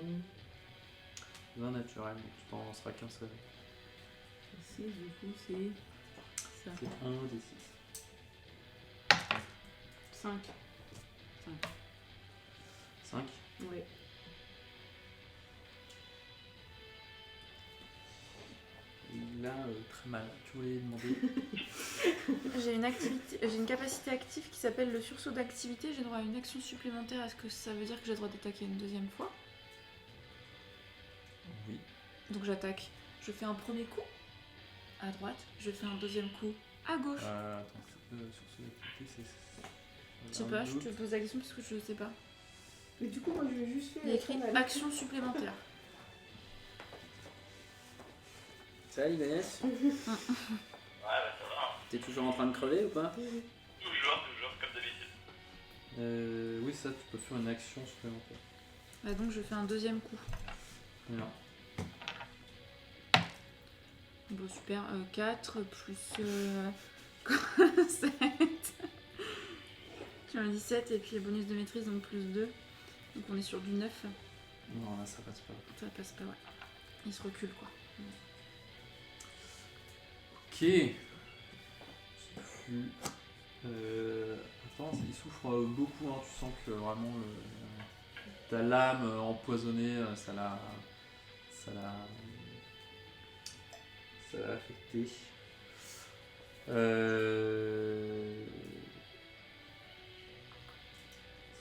20 naturel, donc tu t'en lanceras qu'un seul. 6, du coup, c'est. Ça. C'est 1 des 6. 5. 5. Ouais. Là, très mal. Tu voulais demander. J'ai une capacité active qui s'appelle le sursaut d'activité. J'ai droit à une action supplémentaire. Est-ce que ça veut dire que j'ai le droit d'attaquer une deuxième fois? Oui. Donc j'attaque. Je fais un premier coup à droite. Je fais un deuxième coup à gauche. Attends, sur ce activité, c'est. Je sais pas, je te pose la question parce que je sais pas. Mais du coup, moi, je vais juste faire. Il y a écrit action supplémentaire. Ça va, Ibanez? Ouais, bah ça va, hein. T'es toujours en train de crever ou pas? Toujours, comme d'habitude. Oui, ça, tu peux faire une action supplémentaire. Bah donc je fais un deuxième coup. Bien. Bon super, 4 plus 7. J'ai un 17 et puis bonus de maîtrise donc plus 2. Donc on est sur du 9. Non, là, ça passe pas. Ça passe pas, ouais. Il se recule quoi. Ok. Attends, il souffre beaucoup, hein. Tu sens que vraiment ta lame empoisonnée, ça l'a affecté. C'est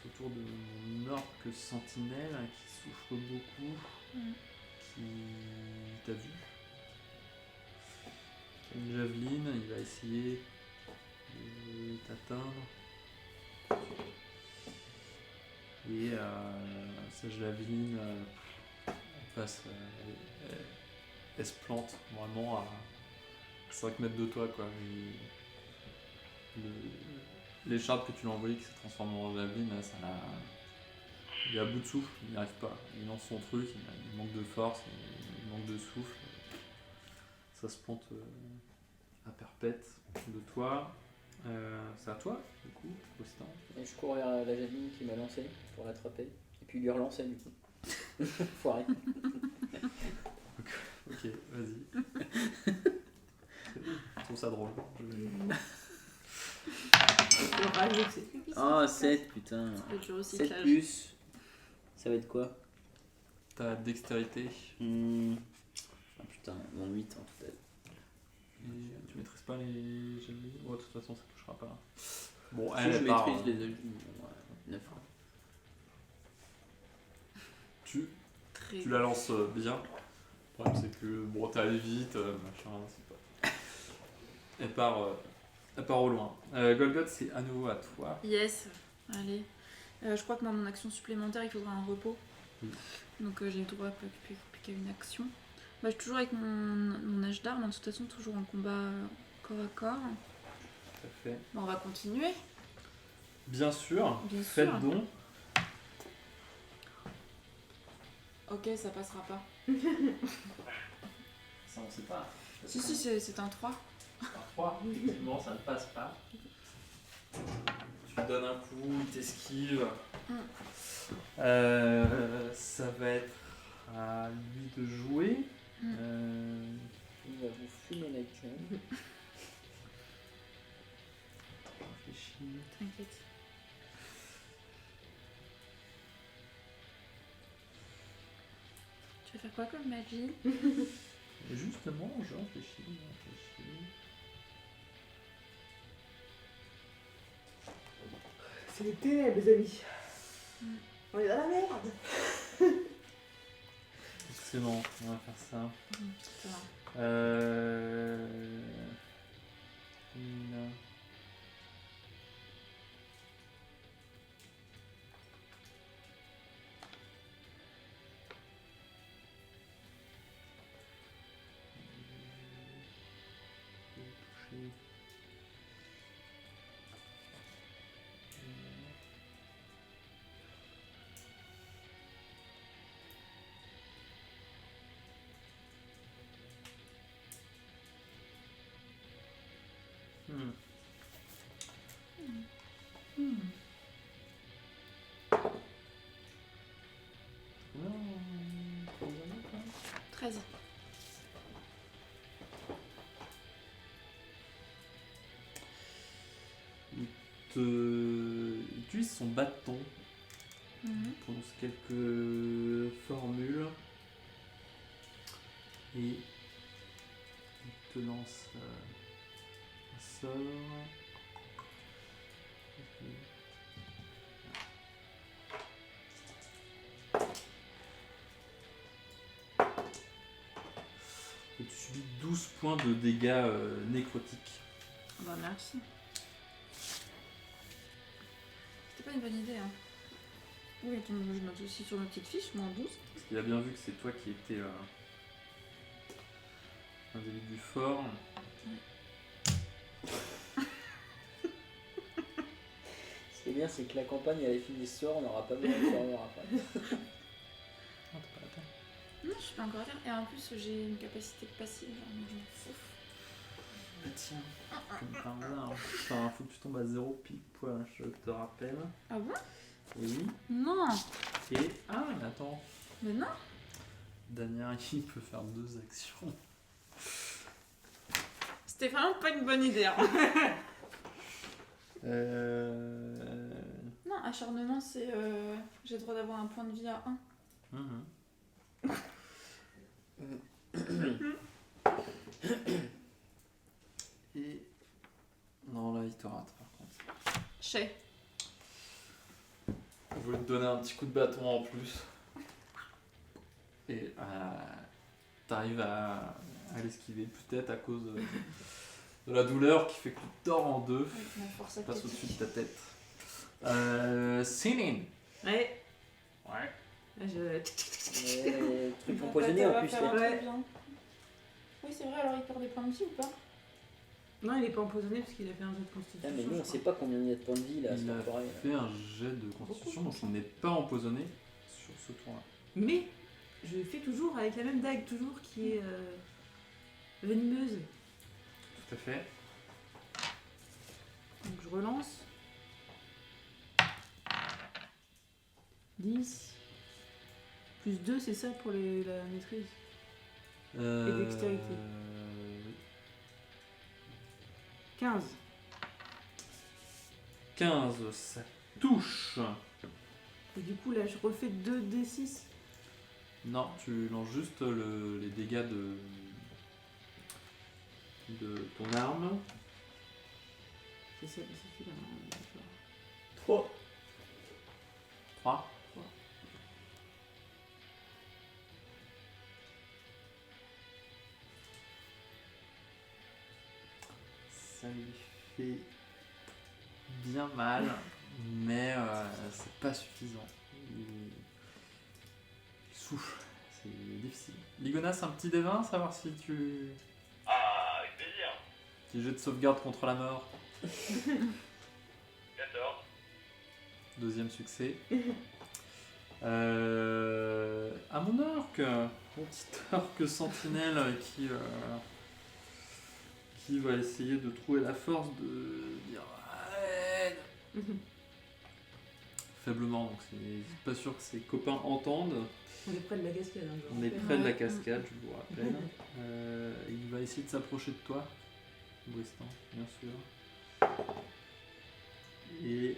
au tour de mon orque sentinelle hein, qui souffre beaucoup, qui t'a vu. Qui a une javeline, il va essayer de t'atteindre. Et sa javeline passe, elle se plante vraiment à 5 mètres de toi, quoi. L'écharpe que tu lui as envoyée qui s'est transformée en javeline, ça l'a. Il est à bout de souffle, il n'y arrive pas. Il lance son truc, il manque de force, il manque de souffle. Ça se plante à perpète de toi. C'est à toi, du coup, Austin. Et je cours vers la javeline qui m'a lancé pour l'attraper. Et puis lui relancer du coup. Foiré. Ok, vas-y. Je trouve ça drôle. Le rageux, c'est. Oh, 7 putain. Ça va être du 7 recyclage. plus. Ça va être quoi? Ta dextérité. Ah putain, bon 8 en total. Et tu maîtrises pas les javelines. Oh, de toute façon, ça touchera pas. Bon, Si elle je part, maîtrise les javelines, 9. tu Très. la lances bien. Le problème, c'est que bon, t'es allé vite, machin, c'est pas. Elle part au loin. Golgoth, c'est à nouveau à toi. Yes, allez. Je crois que moi, mon action supplémentaire, il faudra un repos. Oui. Donc j'ai le droit à plus qu'à une action. Bah, je suis toujours avec mon âge d'armes, de toute façon, toujours en combat corps à corps. Tout à fait. Bah, on va continuer. Bien sûr, Bien faites sûr. donc. Ok, ça passera pas. Ça, on sait pas. Si, c'est un 3. Parfois, effectivement, ça ne passe pas. Tu lui donnes un coup, il t'esquive. Ça va être à lui de jouer. Il va vous fumer la gueule. Réfléchis. T'inquiète. Tu vas faire quoi comme magie? Justement, je réfléchis. C'est les ténèbres, les amis. On est dans la merde. Excellent, on va faire ça. Putain. Là. Non, 13. Il utilise son bâton, Mhm. prononce quelques formules et il te lance un sort. Et tu subis 12 points de dégâts nécrotiques. Bah merci. C'était pas une bonne idée, hein. Oui, attends, je note aussi sur ma petite fiche, moins 12. Parce qu'il a bien vu que c'est toi qui étais un des du fort. Ce qui est bien, c'est que la campagne elle est finie ce soir, on n'aura pas besoin de serveur après. Ah, t'as pas la peine. Non, je suis pas encore à terre. Et en plus, j'ai une capacité passive, genre, mais je m'en fous. Bah tiens, comme par hasard. Enfin, faut que tu tombes à 0 pile poil, je te rappelle. Ah bon? Et oui. Non! Et. Ah, mais attends. Mais non! Damien, il peut faire 2 actions. C'était vraiment pas une bonne idée, hein. Non, acharnement, c'est. J'ai le droit d'avoir un point de vie à 1. Et. Non, là, il te rate par contre. Chez. Je voulais te donner un petit coup de bâton en plus. Et. t'arrives à l'esquiver, peut-être à cause de la douleur qui fait que tu tords en deux. Avec ma force Passe au-dessus de aquatique. ta tête. Céline. Ouais. Ouais. Ah, Truc Bah, empoisonné ça en va plus. faire là. un truc Ouais. bien. Oui, c'est vrai, alors il perd des points de vie ou pas? Non, il est pas empoisonné parce qu'il a fait un jet de constitution. Ah, mais nous, je on crois. sait pas combien il y a de points de vie là, Il cette a enfoiré, là. fait un jet de constitution, donc il n'est pas empoisonné sur ce tour-là. Mais je fais toujours avec la même dague, toujours qui est venimeuse. Tout à fait. Donc je relance. 10. Plus 2, c'est ça pour la maîtrise. dextérité. Oui. 15. 15, ça touche. Et du coup, là, je refais 2d6. Non, tu lances juste les dégâts de ton arme. C'est celui-là. hein, d'accord. 3. 3. Ça lui fait bien mal, mais c'est pas suffisant. Il souffle, c'est difficile. Ligonas, un petit D20, savoir si tu... Ah, avec plaisir. Petit jet de sauvegarde contre la mort. 14. Deuxième succès. À mon orque, mon petit orque sentinelle qui va essayer de trouver la force de dire aide faiblement, donc c'est pas sûr que ses copains entendent. On est près de la cascade. hein, je On est rappelle. près de la cascade, je vous rappelle. Il va essayer de s'approcher de toi, Bristan, bien sûr. Et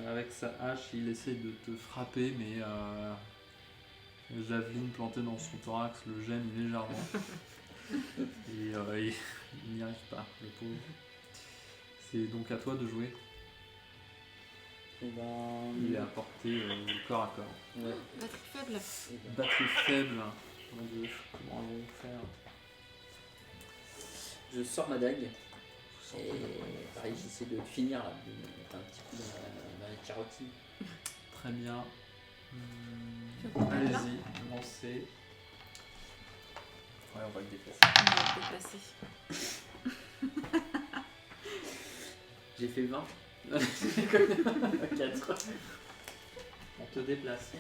avec sa hache, il essaie de te frapper, mais la javeline plantée dans son thorax le gêne légèrement. Et il n'y arrive pas, le pauvre. C'est donc à toi de jouer. Et ben. Il est à portée corps à corps. Ouais. Batterie faible. Et ben, Batterie faible. Mon Dieu, comment allons-nous faire? je sors ma dague. Et pareil, j'essaie de finir là, de mettre un petit coup dans la carotide. Très bien. Tu veux qu'on mette là Allez-y, lancez. Ouais, on va le déplacer. On va le déplacer. J'ai fait 20. 4. On te déplace.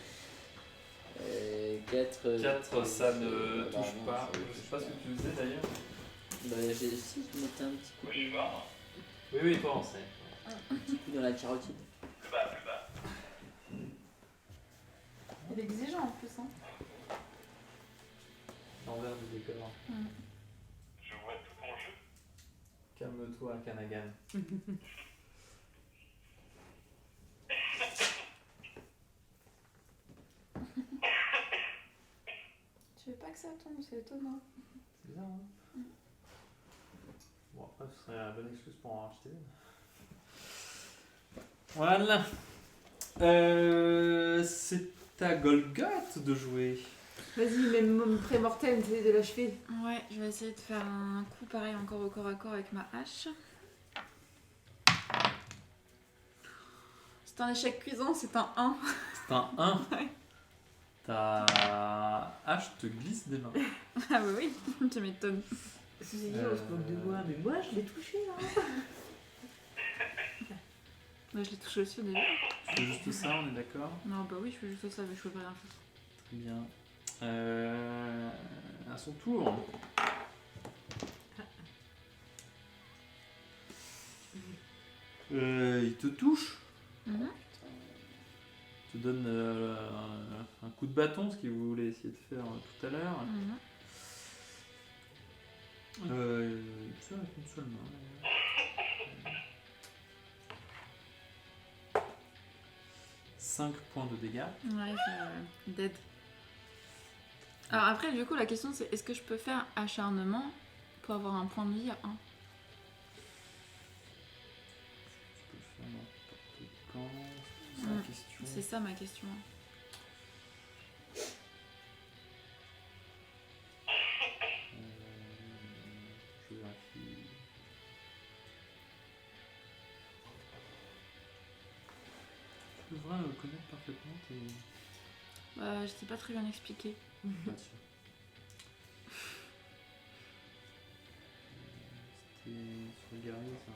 4. 4, ça ne touche pas. Je sais pas ce que tu faisais d'ailleurs. Bah, si, je mettais un petit coup, Oui, je suis bas. Oui, oui, toi on sait. un petit coup dans la carotide. Plus bas, plus bas. Il est exigeant en plus. Hein. L'envers du décor. Je vois tout ton jeu. Calme-toi, Kanagan. Tu veux pas que ça tombe, c'est étonnant. C'est bizarre, hein. Bon, après, ce serait la bonne excuse pour en racheter une. Voilà. C'est à Golgoth de jouer. Vas-y, même mon pré-mortem, c'est de l'achever. Ouais, je vais essayer de faire un coup pareil encore au corps à corps avec ma hache. C'est un échec cuisant, c'est un 1. C'est un 1. Ouais. Ta hache te glisse des mains. Ah bah oui, tu m'étonnes. Ceci dit, on se moque de moi, mais moi je l'ai touché hein. Bah, je l'ai touché aussi au début. Tu fais juste ça, on est d'accord? Non, bah oui, je fais juste ça, mais je peux pas rien faire. Très bien. À son tour. Il te touche. Mhm. Il te donne un coup de bâton, ce que vous voulez essayer de faire tout à l'heure. Mhm. Ça avec une seule main. 5 points de dégâts. Ouais, je dead. Alors après, du coup, la question c'est est-ce que je peux faire acharnement pour avoir un point de vie à 1? Tu peux le faire n'importe quand. C'est la question. C'est ça ma question. pourrais connaître parfaitement tes... Bah, je t'ai pas très bien expliqué. Là-dessus. C'était sur le guerrier, ça,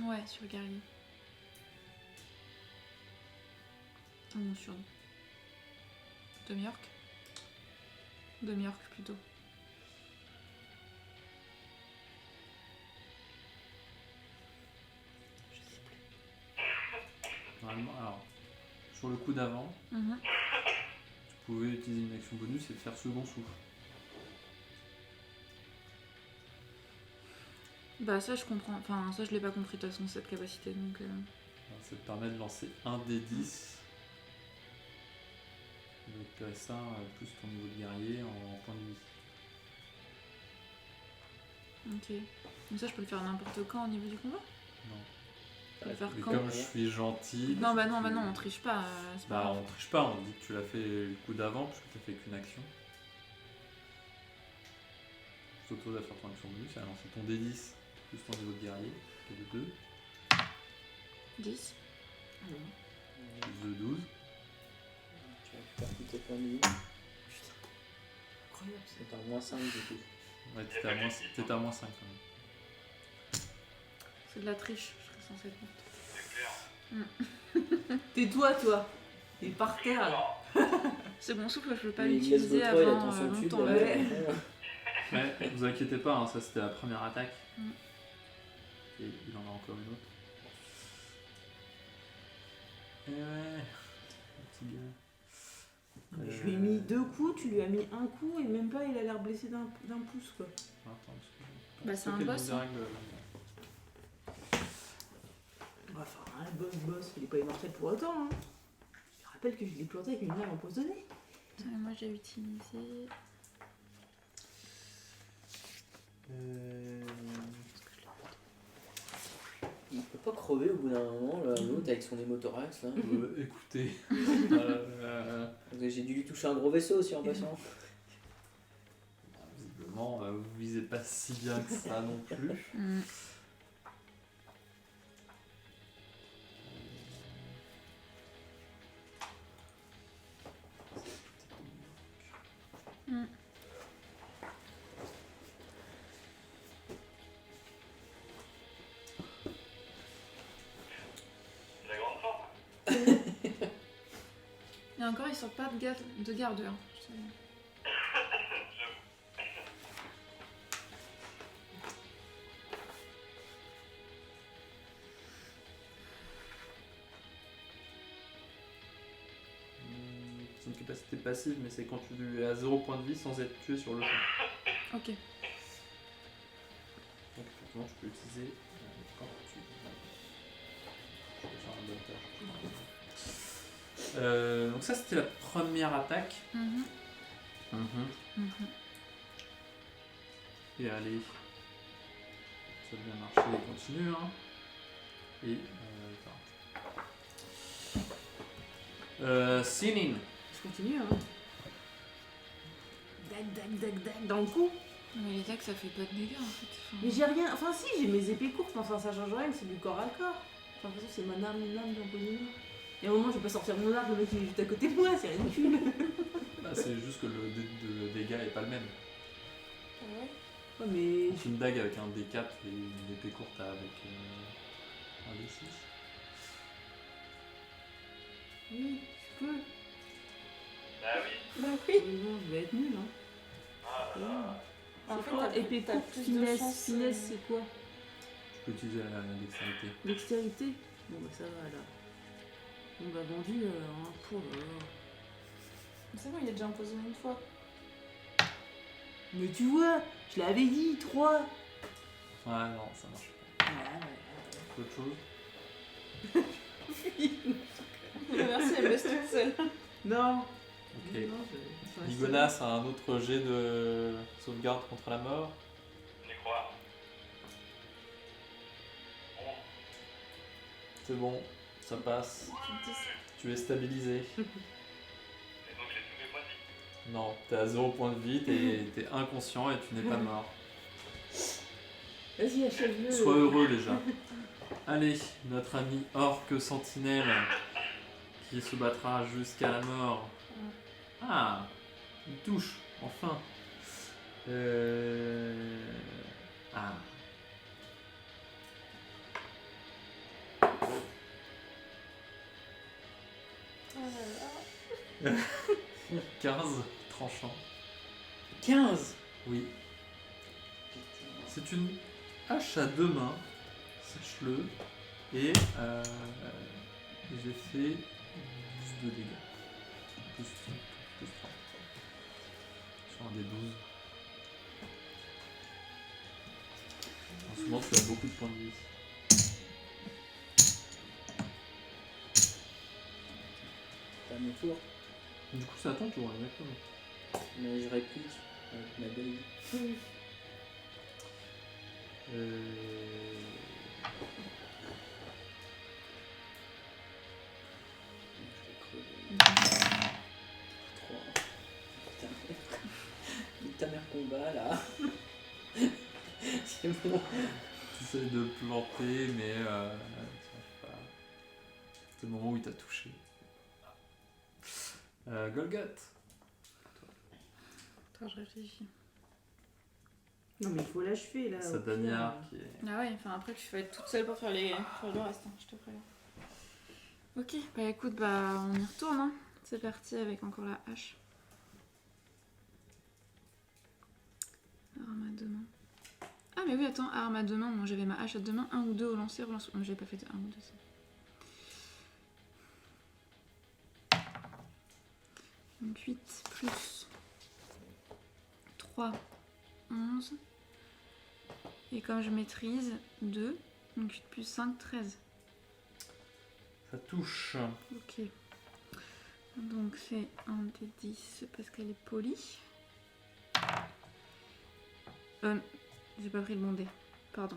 hein. Ouais, sur guerrier. Non, sur Demi-orc. Demi-orc plutôt. Normalement, alors, sur le coup d'avant, Mhm. tu pouvais utiliser une action bonus et faire second souffle. Bah ça je comprends, enfin ça je l'ai pas compris de toute façon cette capacité donc... Alors, ça te permet de lancer un des 10. Tu vas récupérer ça plus ton niveau de guerrier en point de vie. Ok. Donc ça je peux le faire n'importe quand au niveau du combat? Non. Je peux le faire Mais quand? comme je suis gentil. Non bah non, on triche pas, c'est pas Bah grave. on triche pas, on dit que tu l'as fait le coup d'avant parce que t'as fait qu'une action. Tu t'autorises à faire ton action bonus, à lancer ton D10 plus ton niveau de guerrier, qui est de 2, 10. plus de 12. Tu récupères tous tes points de vie. Incroyable ça. C'est en moins 5 du coup. Ouais, t'étais à moins 5 quand même. C'est de la triche, je serais censée être morte. C'est clair. Tais-toi, toi. T'es par terre là. Second souffle je peux pas Il laisse l'utiliser votre toit, il avant attend son tube. longtemps. là, ouais. Mais vous inquiétez pas, hein, ça c'était la première attaque. Mm. Et il en a encore une autre. Et ouais, le petit gars. Je lui ai mis 2 coups, tu lui as mis un coup et même pas il a l'air blessé d'un pouce quoi. Attends, parce que- Bah, c'est un quel boss, bout de hein. règle, Enfin, un boss, il est pas immortel pour autant. Hein. Je rappelle que je l'ai planté avec une lame empoisonnée. Attends, moi j'ai utilisé... Il peut pas crever au bout d'un moment, là, l'autre avec son hémothorax. Là. Écoutez, J'ai dû lui toucher un gros vaisseau aussi en passant. visiblement, vous visez pas si bien que ça non plus. Mm. Mm. C'est la grande forme. Et encore ils sortent pas de garde hein. Je sais. C'est une capacité passive, mais c'est quand tu es à 0 point de vie sans être tué sur le champ. Ok. Donc effectivement, tu peux utiliser quand tu... Je vais faire un bon tâche. Donc ça, c'était la première attaque. Mhm. Mhm. Et allez, ça a bien marché, continue. Hein. Et... Sinin. Je continue hein. Dac, dans le cou. Mais les decks ça fait pas de dégâts en fait. Enfin, Mais j'ai rien. Enfin si, j'ai mes épées courtes, enfin ça change rien, c'est du corps à corps. Enfin de toute façon c'est ma arme, une lame d'empoisonnement. Et à un moment je vais pas sortir mon arme, le mec il est juste à côté de moi, c'est ridicule. Bah, c'est juste que le dégât est pas le même. ouais. Ouais mais. C'est une dague avec un D4 et une épée courte avec un D6. Oui, je peux. Bah oui. Bah oui. Mais non, je vais être nulle hein. Ah là là. En C'est quoi fait, épée t'as courte, plus de finesse, chance, finesse c'est quoi? Tu peux utiliser la dextérité. Dextérité. Bon bah ça va là. On m'a vendu un pour C'est bon, il est déjà empoisonné une fois. Mais tu vois, je l'avais dit, 3. Ouais, non, ça marche pas. Autre chose. Merci, elle me laisse toute seule. Non. Ok. Non, je reste Ligonas a un autre jet de sauvegarde contre la mort. Je crois. Bon. C'est bon, ça passe. Tu es stabilisé. Et donc j'ai tous mes points de vie. Non, t'es à 0 point de vie, t'es inconscient et tu n'es pas mort. Vas-y, achève-le. Sois heureux déjà. Allez, notre ami orc sentinelle qui se battra jusqu'à la mort. Ah, il touche, enfin. Ah. Oh là là. 15 tranchant. 15. Oui. C'est une hache à 2 mains, sache-le. Et j'ai fait 12 de dégâts. Plus 3. Sur un des 12. En ce moment, tu as beaucoup de points de vie. C'est à mon tour. Du coup, c'est à ton tour, exactement. Mais je réplique avec ma dague. Je vais crever. 3. Putain, ta mère combat là. C'est bon. Tu essaies de planter, mais tu n'arrives pas. C'est le moment où il t'a touché. Golgoth. Attends, je réfléchis. Non, mais il faut l'achever là. C'est au pire. Danyar qui est. Ah ouais, enfin après tu vas être toute seule pour faire le reste, hein, je te préviens. Ok, bah écoute, bah on y retourne, hein. C'est parti avec encore la hache. Arme à deux mains. Ah mais oui, attends, arme à deux mains, moi j'avais ma hache à deux mains, 1 ou 2 au lancer, relance. Non, j'avais pas fait de 1 ou 2 ça. Donc 8 plus 3, 11. Et comme je maîtrise, 2. Donc 8 plus 5, 13. Ça touche. Ok. Donc c'est un des 10 parce qu'elle est polie. J'ai pas pris le bon dé. Pardon.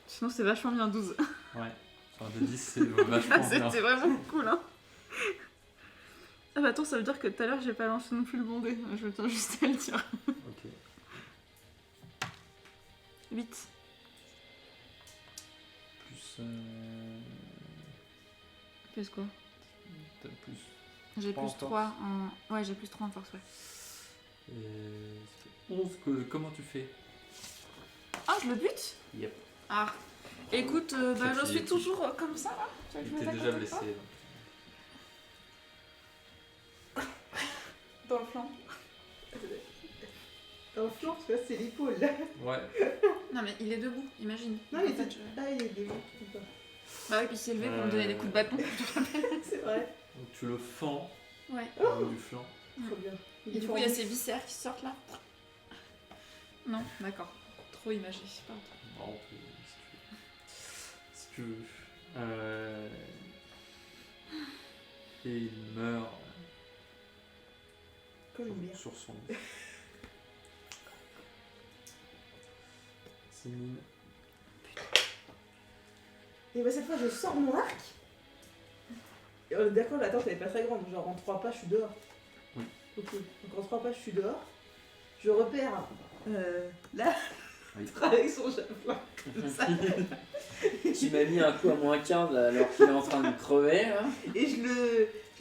Sinon c'est vachement bien 12. Ouais. Sur un de 10, c'est vachement bien. C'était vraiment cool, hein. Ah bah attends, ça veut dire que tout à l'heure j'ai pas lancé non plus le bon dé. Je tiens juste à le dire. Ok. 8. Plus. Qu'est-ce quoi? T'as plus. J'ai Pas plus en 3 en... Ouais, j'ai plus 3 en force, ouais. Et. Ça fait 11 comment tu fais? Ah, je le bute? Yep. Ah. Écoute, bah Ça je fait- suis toujours comme ça, là. Tu veux que Il je me était mette à déjà côté de toi? blessé. Dans le flanc. Dans le flanc, parce que là, c'est l'épaule là. Ouais. Non mais il est debout, imagine. Non, En il fait, était. je- Ah, il est debout. Bah oui, puis il s'est levé pour me donner des coups de bâton. C'est vrai. Donc tu le fends Ouais. au bout du flanc. Trop bien. Et du coup, il y a ces viscères qui sortent là. Non, d'accord. Trop imagé, pardon. Non, si tu veux. Et il meurt Comme une bière. sur son lit. C'est mine. Et bah, cette fois, je sors mon arc. Et on est d'accord, la tente elle est pas très grande. Genre en 3 pas, je suis dehors. Oui. Ok. Donc en 3 pas, je suis dehors. Je repère là, Oui. avec son javelin. Comme ça. Tu m'as mis un coup à moins 15 là, alors qu'il est en train de crever là. Et je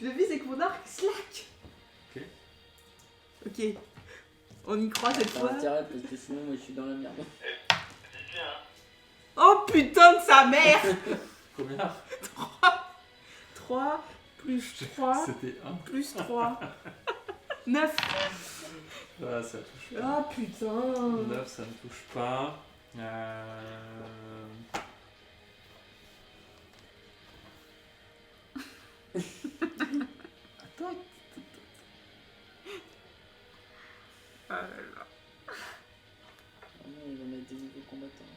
le vise avec mon arc slack. Ok. Ok. On y croit cette T'as fois. intérêt parce que sinon moi je suis dans la merde. Dis bien, hein. Oh putain de sa mère. Combien 3 plus 3 C'était 1. plus 3. 9. Ah, ça touche pas. Ah putain. 9, ça ne touche pas. Attends. Ah là là. Ah non, ils vont mettre des nouveaux combattants.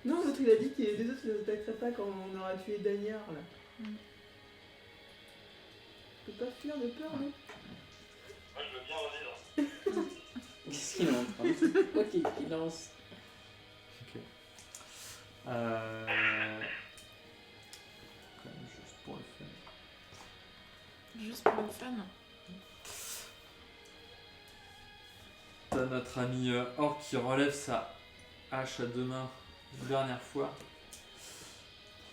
Non, l'autre il a dit que les autres ils ne attaqueraient pas quand on aura tué Danyar là. Tu peux pas fuir de peur, non? Moi je veux bien revivre. Qu'est-ce qu'il est en train de faire? Quoi qu'il lance? Ok. Quand même, juste pour le fun. Juste pour le fun. T'as notre ami Orc qui relève sa hache à deux mains une dernière fois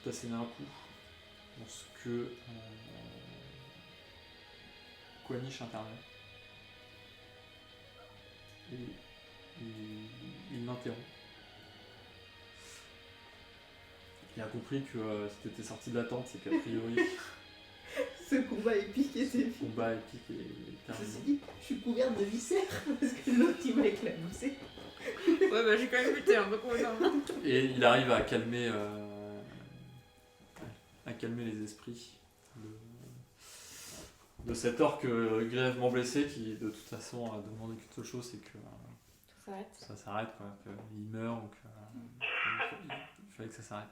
pour t'asséner un coup. lorsque Quanish intervient. Et il l'interrompt. Il a compris que si t'étais sorti de la tente, c'est qu'a priori, Ce combat épique était le combat épique est Ceci terminé. dit, je suis couverte de viscères parce que l'autre il m'a éclaboussé. Ouais, bah j'ai quand même buté un peu pour le Et il arrive à calmer les esprits de cet orc grièvement blessé qui de toute façon a demandé qu'une seule chose, c'est que Ça s'arrête. ça s'arrête, quoi, qu'il meurt ou il fallait que ça s'arrête.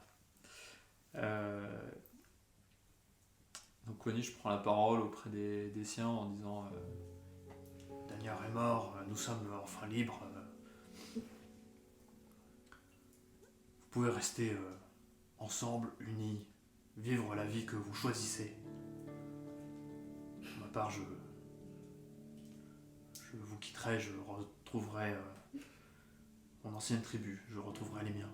Donc Quanish prend la parole auprès des siens en disant Danyar est mort, nous sommes enfin libres. Vous pouvez rester ensemble, unis, vivre la vie que vous choisissez. Pour ma part, je vous quitterai, je retrouverai mon ancienne tribu, je retrouverai les miens.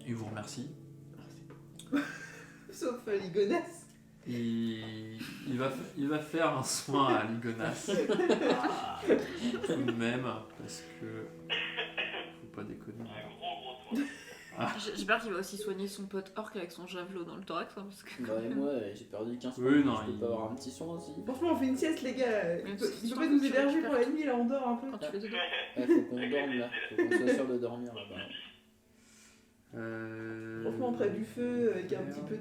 Il vous remercie. Sauf Ligonas. Il va faire un soin à Ligonas. Tout de même, parce que faut pas déconner. Un gros soin. J'espère qu'il va aussi soigner son pote orc avec son javelot dans le thorax. Hein, parce que... Bah, et moi, j'ai perdu 15 points. Oui, non, je peux il- pas avoir un petit soin aussi. Franchement, on fait une sieste, les gars. Même Il si peut tu pas nous tu héberger récupères pour la tout. nuit, là on dort un peu. Quand tu fais dodo. Ouais, faut qu'on dorme là. Faut qu'on soit sûr de dormir là-bas. Franchement, près du feu, avec un petit peu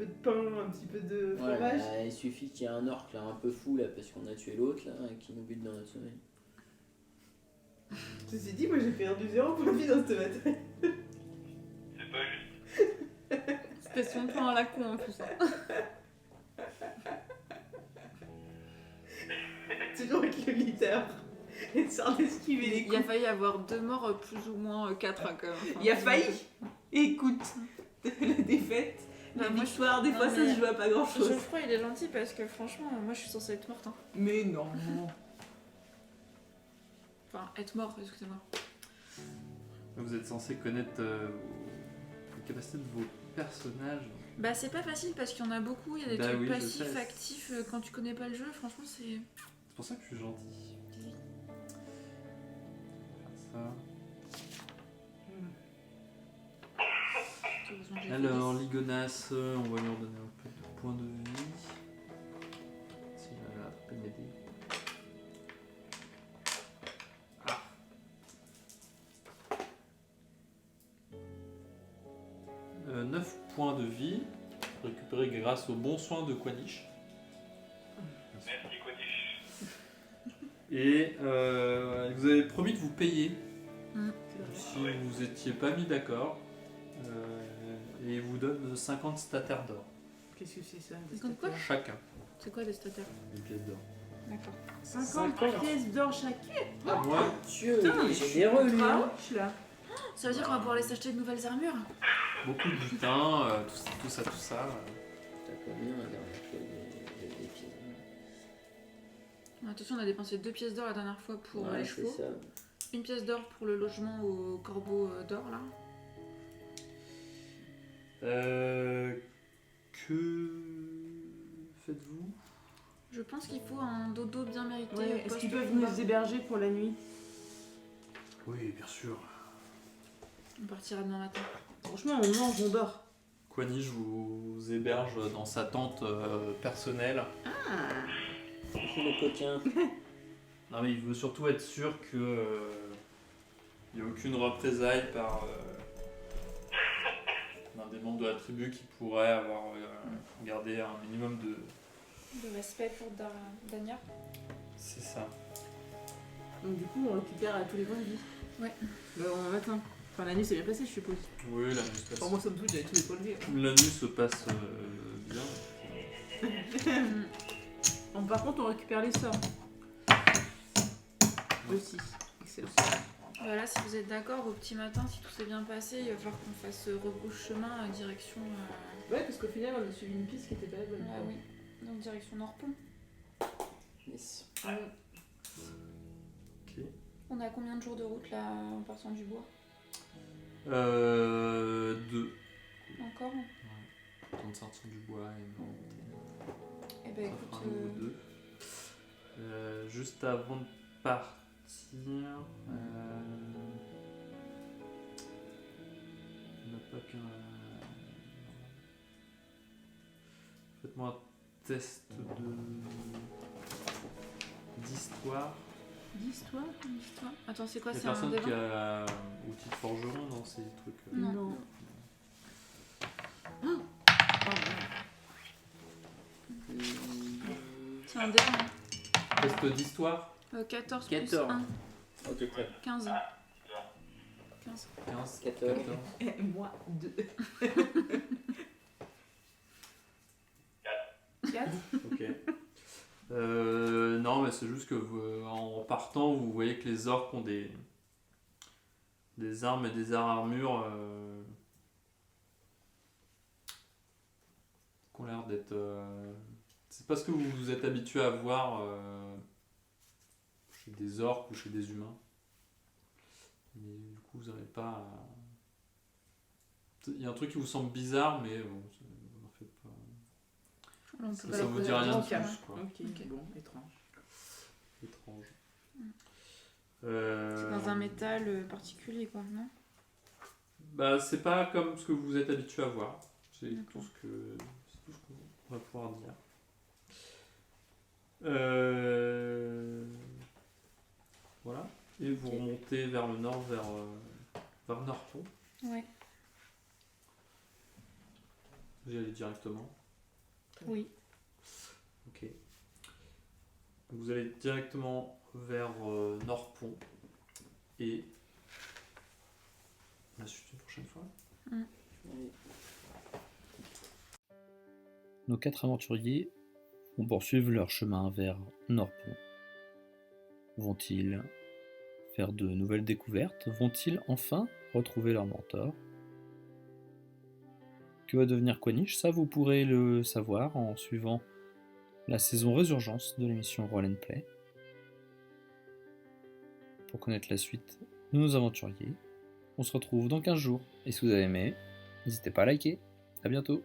de pain, un petit peu de Ouais, fromage. bah, il suffit qu'il y ait un orc là un peu fou là parce qu'on a tué l'autre là et qui nous bute dans notre sommeil. Ceci dit, moi j'ai perdu 0 point de vie dans cette bataille. C'est pas juste. C'était son plan à la con en plus. Hein. Toujours avec le leader. Et de sorte d'esquiver les Il a coups. failli avoir 2 morts, plus ou moins 4 hein, quand même. Enfin, Il a failli. Écoute, la défaite, Bah, la moi, victoire, des non, fois ça mais- se joue à pas grand chose. Geoffroy il est gentil parce que franchement, moi je suis censée être morte. Hein. Mais non. Enfin, être mort, excusez-moi. Vous êtes censé connaître les capacités de vos personnages. Bah c'est pas facile parce qu'il y en a beaucoup, il y a des Bah trucs oui, je passifs, sais. actifs, quand tu connais pas le jeu, franchement c'est... C'est pour ça que je suis gentil. Faire ça. Heureusement, j'ai fait Alors, des- Ligonas, on va lui redonner un peu de points de vie. Si j'avais attrapé mes dés. Ah. 9 points de vie, récupérés grâce au bon soin de Quanish. Merci, Quanish. Et vous avez promis de vous payer Mm. si vous étiez pas mis d'accord. Et il vous donne 50 statères d'or. Qu'est-ce que c'est ça? Ils comptent quoi Chacun. C'est quoi des statères? Une pièce d'or. D'accord. 50 pièces d'or chacune. Ah Ouais. Dieu, Putain, il est mais je suis généreux lui. ultra Hein. riche, là. Ça veut dire qu'on va pouvoir aller s'acheter de nouvelles armures? Beaucoup de butin, tout ça. T'as combien la dernière fois des pièces? Attention, on a dépensé 2 pièces d'or la dernière fois pour Ouais, les c'est chevaux. ça. 1 pièce d'or pour le logement au corbeau d'or là. Que faites-vous? Je pense qu'il faut un dodo bien mérité. Ouais, au est-ce poste qu'ils du peuvent combat. nous héberger pour la nuit? Oui, bien sûr. On partira demain matin. Franchement, on mange, on dort. Quanish vous héberge dans sa tente personnelle. C'est le coquin. Non mais il veut surtout être sûr que il n'y a aucune représailles par l'un des membres de la tribu qui pourrait avoir gardé un minimum de... De respect pour Dania. C'est ça. Donc du coup, on récupère à tous les points de vie. Ouais. Le lendemain matin. Enfin, la nuit s'est bien passée, je suppose. Oui, la nuit se passe, Enfin, moi, somme toute, j'avais tous les points de vie. la nuit se passe bien. Bon, par contre, on récupère les sorts. Aussi. Excellent. Voilà, si vous êtes d'accord, au petit matin, si tout s'est bien passé, il va falloir qu'on fasse rebrouche chemin direction. Ouais, parce qu'au final, on a suivi une piste qui était pas la bonne. Ah oui, donc direction Nord-Pont. Yes. Ok. On a combien de jours de route là en partant du bois? 2. Encore? le temps de sortir du bois et non. Eh ben Ça écoute, fera un ou deux. Juste avant de partir, on n'a pas qu'un. Faites-moi un test d'histoire. D'histoire. l'histoire. Attends, c'est quoi? Il y a C'est un personne débat? qui a outil de forgeron dans ces trucs. Non. C'est un débat. Test d'histoire. 14 plus 14. 1, Ok, très bien. 15. 15. 15, 14. 14. Et moi, 2. 4. Ok. Non, mais c'est juste que en partant, vous voyez que les orques ont des armes et des armures qui ont l'air d'être. C'est pas ce que vous êtes habitué à voir chez des orques ou chez des humains. Mais du coup, vous n'avez pas. Il y a un truc qui vous semble bizarre, mais bon, vous n'en faites pas. On Ça, peut ça pas vous le dit rien de faire. plus, quoi. Ok, Ok. bon, étrange. Étrange. C'est dans un métal particulier, quoi, non? Bah, c'est pas comme ce que vous êtes habitué à voir. C'est D'accord. tout ce qu'on va pouvoir dire. Voilà. Et vous remontez vers le nord, vers Norpont. Ouais. Vous y allez directement. Oui. Ok. Vous allez directement vers Norpont. Et la suite une prochaine fois. Nos 4 aventuriers vont poursuivre leur chemin vers Norpont. Vont-ils faire de nouvelles découvertes? Vont-ils enfin retrouver leur mentor? Que va devenir Quanish? Ça, vous pourrez le savoir en suivant la saison Résurgence de l'émission Roll & Play. Pour connaître la suite de nos aventuriers, on se retrouve dans 15 jours. Et si vous avez aimé, n'hésitez pas à liker. A bientôt.